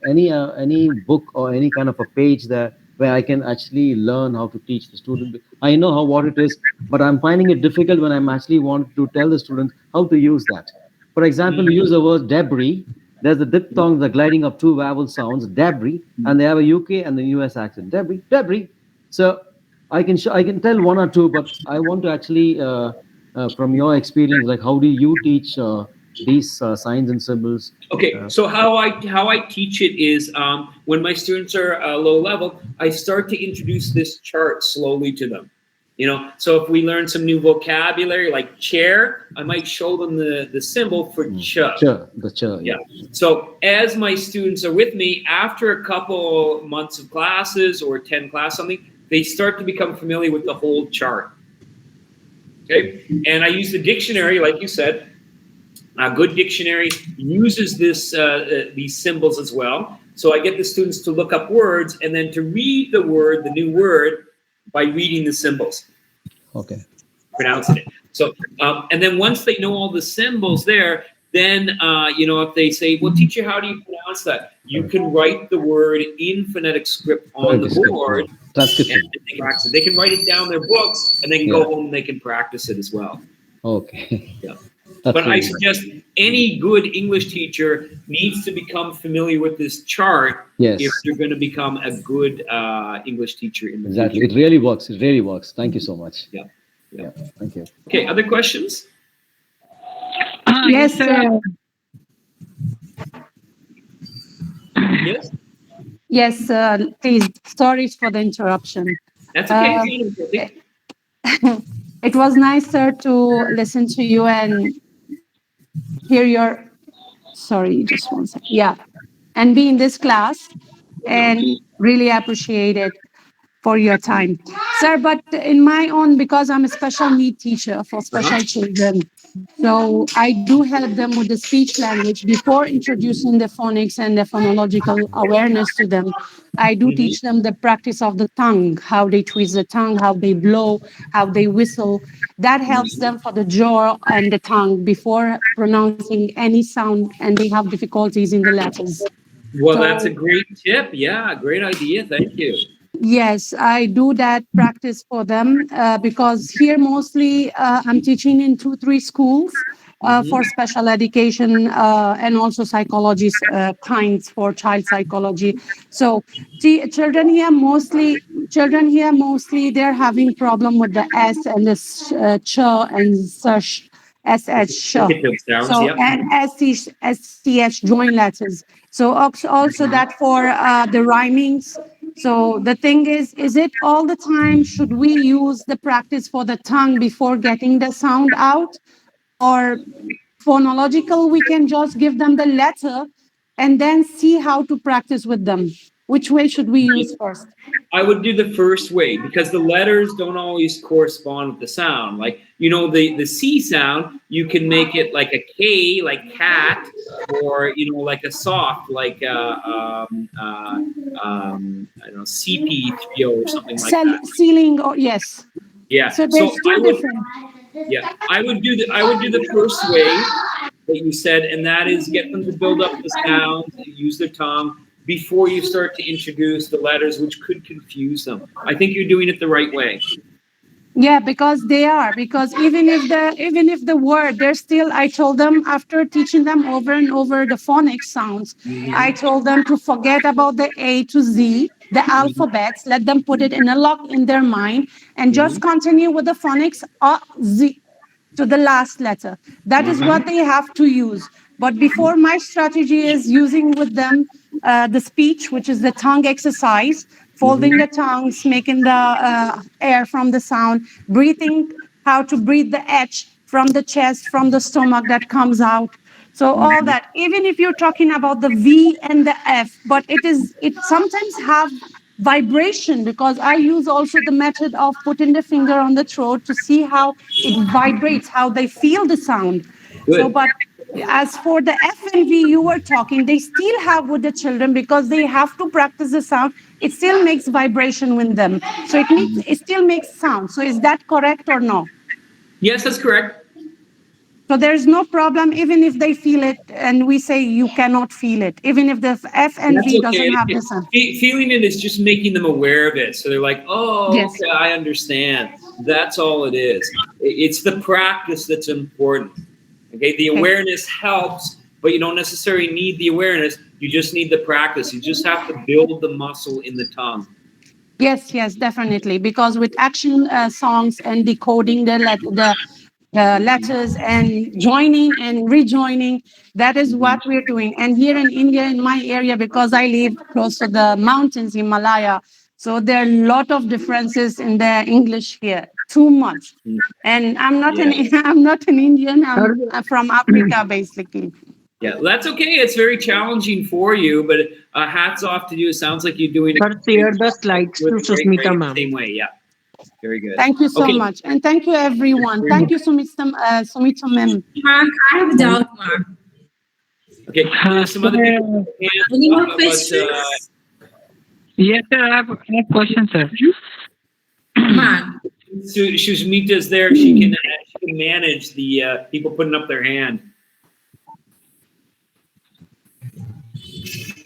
Speaker 6: any book or any kind of a page there where I can actually learn how to teach the student? I know how what it is, but I'm finding it difficult when I'm actually want to tell the student how to use that. For example, you use the word debris. There's the diphthong, the gliding of two vowel sounds, debris, and they have a UK and the US accent, debris, debris. So I can tell one or two, but I want to actually, from your experience, like how do you teach these signs and symbols?
Speaker 2: Okay, so how I teach it is when my students are low level, I start to introduce this chart slowly to them. So if we learn some new vocabulary like chair, I might show them the symbol for ch.
Speaker 6: The ch.
Speaker 2: Yeah. So as my students are with me, after a couple months of classes or 10 class something, they start to become familiar with the whole chart. Okay, and I use the dictionary, like you said. A good dictionary uses these symbols as well. So I get the students to look up words and then to read the word, the new word, by reading the symbols.
Speaker 6: Okay.
Speaker 2: Pronouncing it. So, and then once they know all the symbols there, then, if they say, well, teacher, how do you pronounce that? You can write the word in phonetic script on the board.
Speaker 6: Transcription.
Speaker 2: They can write it down in their books and they can go home and they can practice it as well.
Speaker 6: Okay.
Speaker 2: Yeah. But I suggest any good English teacher needs to become familiar with this chart if you're going to become a good English teacher in the future.
Speaker 6: It really works. It really works. Thank you so much.
Speaker 2: Yeah.
Speaker 6: Thank you.
Speaker 2: Okay, other questions?
Speaker 4: Yes, sir.
Speaker 2: Yes?
Speaker 4: Yes, please. Sorry for the interruption.
Speaker 2: That's okay.
Speaker 4: It was nice, sir, to listen to you and hear your, sorry, just one second. Yeah. And be in this class and really appreciate it for your time. Sir, but in my own, because I'm a special need teacher for special children, so I do help them with the speech language before introducing the phonics and the phonological awareness to them. I do teach them the practice of the tongue, how they twist the tongue, how they blow, how they whistle. That helps them for the jaw and the tongue before pronouncing any sound, and they have difficulties in the letters.
Speaker 2: Well, that's a great tip. Yeah, great idea. Thank you.
Speaker 4: Yes, I do that practice for them because here mostly I'm teaching in 2-3 schools for special education and also psychology kinds for child psychology. So children here mostly they're having problem with the S and the ch and sush. SH,
Speaker 2: sounds,
Speaker 4: and STH joint letters. So also that for the rhymings. So the thing is it all the time should we use the practice for the tongue before getting the sound out? Or phonological, we can just give them the letter and then see how to practice with them? Which way should we use first?
Speaker 2: I would do the first way because the letters don't always correspond with the sound. Like, the C sound, you can make it like a K, like cat, or, like a soft, like, I don't know, CP3O or something like that.
Speaker 4: Ceiling, or yes.
Speaker 2: Yeah.
Speaker 4: So there's two different.
Speaker 2: Yeah, I would do the first way that you said, and that is get them to build up the sounds, use their tongue before you start to introduce the letters, which could confuse them. I think you're doing it the right way.
Speaker 4: Yeah, because even if the word, they're still, I told them after teaching them over and over the phonics sounds, I told them to forget about the A to Z, the alphabets, let them put it in a lock in their mind and just continue with the phonics Z to the last letter. That is what they have to use. But before, my strategy is using with them the speech, which is the tongue exercise, folding the tongues, making the air from the sound, breathing, how to breathe the H from the chest, from the stomach that comes out. So all that, even if you're talking about the V and the F, but it sometimes have vibration, because I use also the method of putting the finger on the throat to see how it vibrates, how they feel the sound.
Speaker 2: Good.
Speaker 4: So, but as for the F and V you were talking, they still have with the children because they have to practice the sound. It still makes vibration with them. So it still makes sound. So is that correct or no?
Speaker 2: Yes, that's correct.
Speaker 4: So there's no problem even if they feel it and we say you cannot feel it, even if the F and
Speaker 2: That's
Speaker 4: V
Speaker 2: okay.
Speaker 4: doesn't have the sound.
Speaker 2: Feeling it is just making them aware of it. So they're like, oh,
Speaker 4: Yes.
Speaker 2: okay, I understand. That's all it is. It's the practice that's important. Okay, the awareness helps, but you don't necessarily need the awareness. You just need the practice. You just have to build the muscle in the tongue.
Speaker 4: Yes, definitely. Because with action songs and decoding the letters and joining and rejoining, that is what we're doing. And here in India, in my area, because I live close to the mountains, Himalaya, so there are a lot of differences in the English here. Too much. And I'm not I'm not an Indian. I'm from Africa, basically.
Speaker 2: Yeah, that's okay. It's very challenging for you, but hats off to you. It sounds like you're doing
Speaker 7: Sir, share the slides to Susmita ma'am.
Speaker 2: same way. Yeah, very good.
Speaker 4: Thank you so
Speaker 2: Okay.
Speaker 4: much. And thank you, everyone. Thank you, Sumita ma'am.
Speaker 5: Mark, I have a doubt, Mark.
Speaker 2: Okay, there's some other people.
Speaker 5: Any more questions?
Speaker 3: Yes, sir. I have question, sir.
Speaker 5: Mark.
Speaker 2: Sushmita's there. She can manage the people putting up their hand.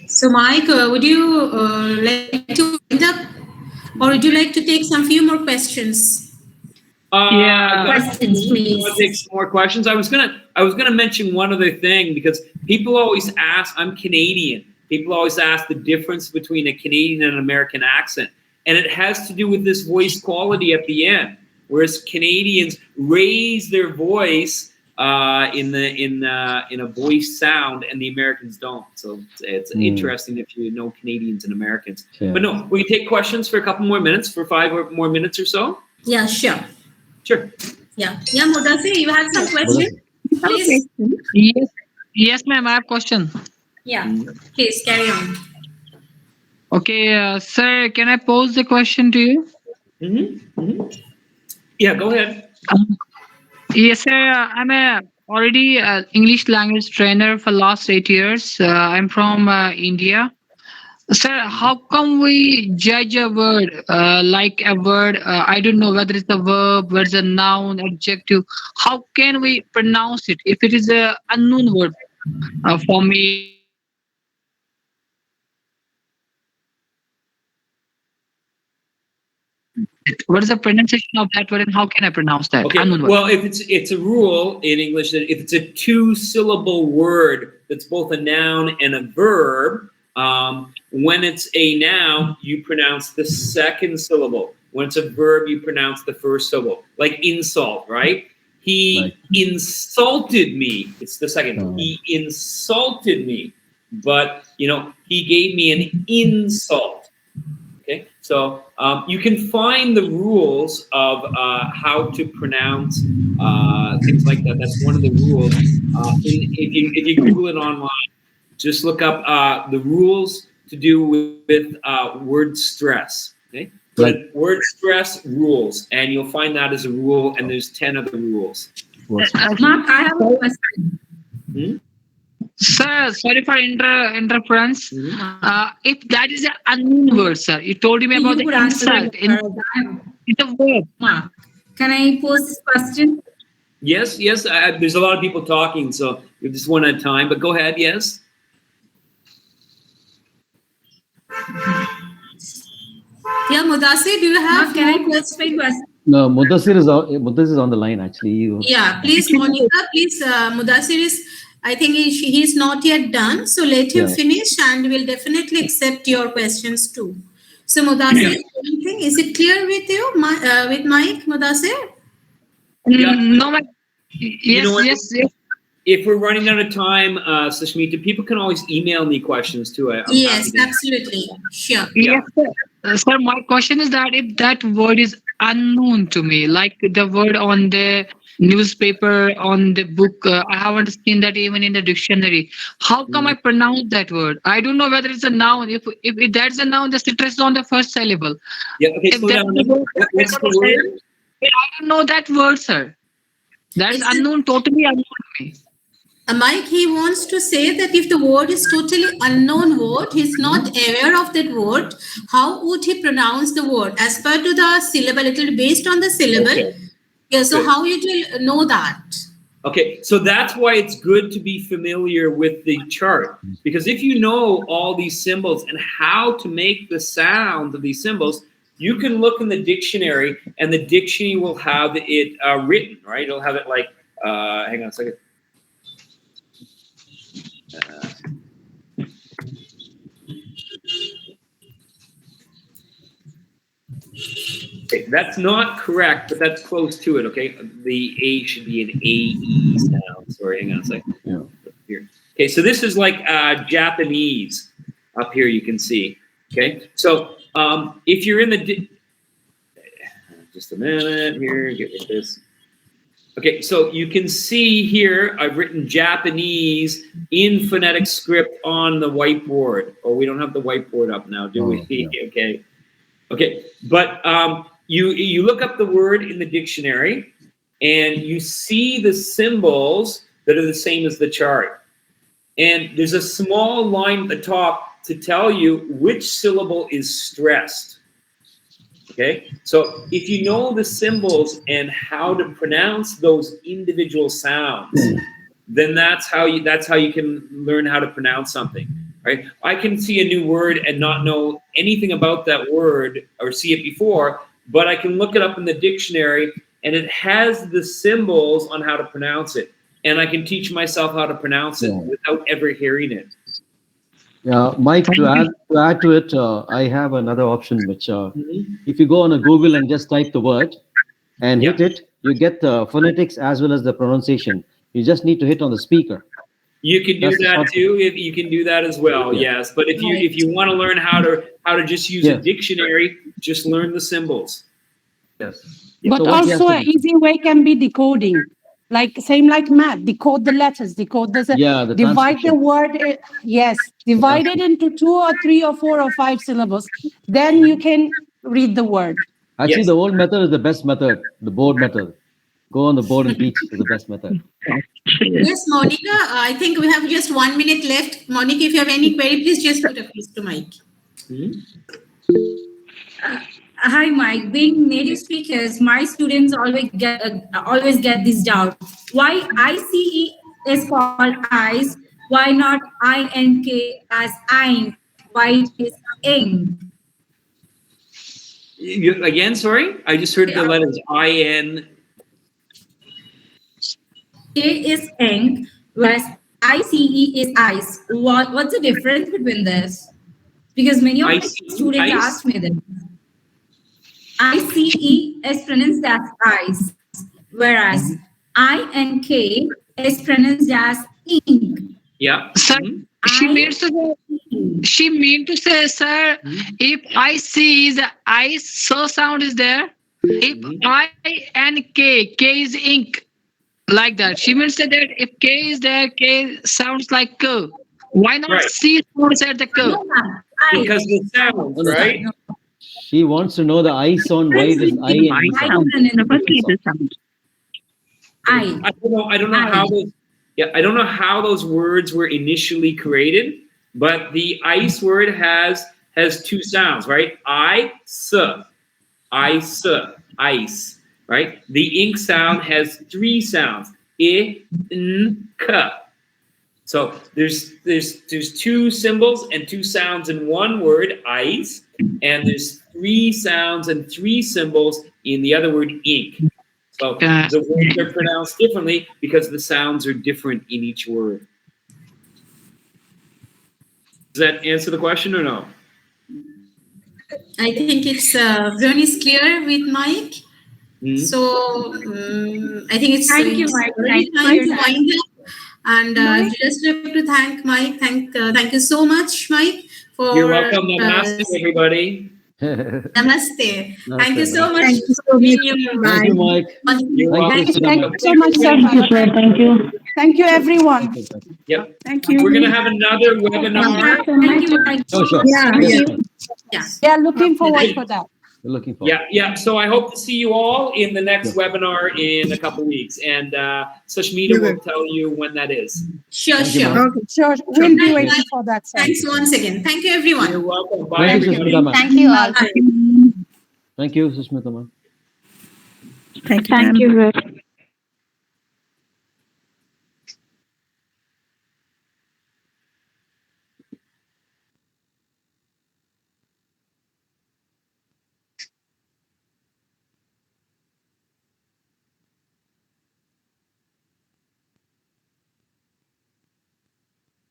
Speaker 1: So, Mike, would you like to wind up, or would you like to take some few more questions?
Speaker 5: Questions, please.
Speaker 2: I'll take some more questions. I was gonna mention one other thing because people always ask. I'm Canadian. People always ask the difference between a Canadian and an American accent, and it has to do with this voice quality at the end. Whereas Canadians raise their voice in a voice sound, and the Americans don't. So it's interesting if you know Canadians and Americans.
Speaker 6: Yeah.
Speaker 2: But no, we take questions for a couple more minutes, for 5 more minutes or so.
Speaker 1: Yeah, sure.
Speaker 2: Sure.
Speaker 1: Yeah, Mudasir, you had some question? Please.
Speaker 3: Yes, ma'am. I have question.
Speaker 1: Yeah, please carry on.
Speaker 3: Okay, sir. Can I pose the question to you?
Speaker 2: Yeah, go ahead.
Speaker 3: Yes, sir. I'm already English language trainer for last 8 years. I'm from India. Sir, how come we judge a word like a word? I don't know whether it's a verb, whether it's a noun, adjective. How can we pronounce it if it is a unknown word for me? What is the pronunciation of that word, and how can I pronounce that?
Speaker 2: Okay.
Speaker 3: Unknown word.
Speaker 2: Well, if it's a rule in English that if it's a 2-syllable word that's both a noun and a verb, when it's a noun, you pronounce the second syllable. When it's a verb, you pronounce the first syllable. Like insult, right? He insulted me. It's the second.
Speaker 6: Oh.
Speaker 2: He insulted me, but he gave me an insult. Okay, so you can find the rules of how to pronounce things like that. That's one of the rules. If you Google it online, just look up the rules to do with word stress. Okay, put in word stress rules, and you'll find that as a rule. And there's 10 other rules.
Speaker 5: Mark, I have a question.
Speaker 3: Sir, sorry for interference. If that is an unknown word, sir, you told me about
Speaker 5: You
Speaker 3: the
Speaker 5: could answer
Speaker 3: insult.
Speaker 5: it.
Speaker 3: It's a verb.
Speaker 5: Mark, can I pose this question?
Speaker 2: Yes. There's a lot of people talking, so you just one at a time. But go ahead. Yes.
Speaker 1: Yeah, Mudasir, do you have
Speaker 5: Mark, can I
Speaker 1: more
Speaker 5: pose my question?
Speaker 6: No, Mudassir is on the line actually.
Speaker 1: Yeah, please, Monica, please. Mudasir is, I think he's not yet done. So let him finish and we'll definitely accept your questions too. So Mudasir, anything? Is it clear with you, with Mike, Mudasir?
Speaker 3: No, my,
Speaker 2: You know what?
Speaker 3: yes.
Speaker 2: If we're running out of time, Sushmita, people can always email me questions too.
Speaker 1: Yes, absolutely. Sure.
Speaker 3: Yes, sir. Sir, my question is that if that word is unknown to me, like the word on the newspaper, on the book, I haven't seen that even in the dictionary. How come I pronounce that word? I don't know whether it's a noun. If that's a noun, just it is on the first syllable.
Speaker 2: Yeah. Okay.
Speaker 3: If
Speaker 2: Slow
Speaker 3: that's
Speaker 2: down.
Speaker 3: the word,
Speaker 2: What's the word?
Speaker 3: I don't know that word, sir. That's
Speaker 1: It's
Speaker 3: unknown, totally unknown to me.
Speaker 1: Mike, he wants to say that if the word is totally unknown word, he's not aware of that word, how would he pronounce the word? As per to the syllable, it will be based on the syllable.
Speaker 2: Okay.
Speaker 1: Yeah, so
Speaker 2: Good.
Speaker 1: how you will know that?
Speaker 2: Okay, so that's why it's good to be familiar with the chart, because if you know all these symbols and how to make the sound of these symbols, you can look in the dictionary, and the dictionary will have it written, right? It'll have it like, hang on a second. Okay, that's not correct, but that's close to it, okay? The A should be an AE sound. Sorry, hang on a second.
Speaker 6: Yeah.
Speaker 2: Here. Okay, so this is like Japanese up here, you can see. Okay, so if you're in the... just a minute here, get rid of this. Okay, so you can see here, I've written Japanese in phonetic script on the whiteboard. Oh, we don't have the whiteboard up now, do we?
Speaker 6: Yeah.
Speaker 2: Okay. Okay, but you look up the word in the dictionary and you see the symbols that are the same as the chart. And there's a small line at the top to tell you which syllable is stressed. Okay, so if you know the symbols and how to pronounce those individual sounds, then that's how you can learn how to pronounce something. Right? I can see a new word and not know anything about that word or see it before, but I can look it up in the dictionary and it has the symbols on how to pronounce it. And I can teach myself how to pronounce it without ever hearing it.
Speaker 6: Yeah, Mike, to add to it, I have another option, which if you go on a Google and just type the word and hit it, you get the phonetics as well as the pronunciation. You just need to hit on the speaker.
Speaker 2: You can do that too. If you can do that as well, yes. But if you want to learn how to just use a dictionary, just learn the symbols.
Speaker 6: Yes.
Speaker 4: But
Speaker 6: So
Speaker 4: also an easy way can be decoding. Like same like math, decode the letters, decode the
Speaker 6: the
Speaker 4: divide the
Speaker 6: transcription.
Speaker 4: word. Divide it into 2 or 3 or 4 or 5 syllables. Then you can read the word.
Speaker 6: Actually, the old method is the best method, the board method. Go on the board and teach is the best method.
Speaker 1: Yes, Monica, I think we have just 1 minute left. Monica, if you have any query, please just put a face to Mike.
Speaker 5: Hi, Mike. Being native speakers, my students always get this doubt. Why ICE is called eyes? Why not INK as ink? Why it is ink?
Speaker 2: Again, sorry, I just heard the letters IN.
Speaker 5: A is ink, whereas ICE is ice. What's the difference between this? Because many of my students ask me this. ICE is pronounced as ice, whereas INK is pronounced as ink.
Speaker 2: Yeah.
Speaker 3: Sir, she mean to say, sir, if I see is ice, so sound is there. If I and K is ink, like that. She means that if K is there, K sounds like K. Why not C sounds at the K?
Speaker 2: Because the sound, right?
Speaker 6: She wants to know the I sound. Why it is I and E sound.
Speaker 2: I don't know how those. Yeah, I don't know how those words were initially created, but the ice word has 2 sounds, right? Ice, right? The ink sound has 3 sounds. I, N, K. So there's 2 symbols and 2 sounds in one word, ice, and there's 3 sounds and 3 symbols in the other word, ink. So the words are pronounced differently because the sounds are different in each word. Does that answer the question or no?
Speaker 1: I think it's everyone is clear with Mike. So I think it's
Speaker 5: Thank you, Mike.
Speaker 1: already time to wind up. And just have to thank Mike. Thank you so much, Mike.
Speaker 2: You're welcome. Namaste, everybody.
Speaker 1: Namaste. Thank you so much.
Speaker 8: Thank you so much.
Speaker 6: Thank you, Mike.
Speaker 4: Thank you so much, sir.
Speaker 7: Thank you.
Speaker 4: Thank you, everyone.
Speaker 2: Yep.
Speaker 8: Thank you.
Speaker 2: We're going to have another webinar.
Speaker 5: Thank you.
Speaker 6: Sure.
Speaker 8: Yeah.
Speaker 4: Yeah, looking forward for that.
Speaker 6: We're looking forward.
Speaker 2: Yeah. So I hope to see you all in the next webinar in a couple weeks, and Sushmita will tell you when that is.
Speaker 1: Sure,
Speaker 6: Thank you,
Speaker 1: sure.
Speaker 6: ma'am.
Speaker 4: Okay, sure. We'll be waiting for that, sir.
Speaker 1: Thanks once again. Thank you, everyone.
Speaker 2: You're welcome. Bye,
Speaker 6: Thank you,
Speaker 2: everybody.
Speaker 6: Sushmita, ma'am.
Speaker 9: Thank you all.
Speaker 6: Thank you, Sushmita, ma'am.
Speaker 8: Thank you,
Speaker 9: Thank
Speaker 8: ma'am.
Speaker 9: you, sir.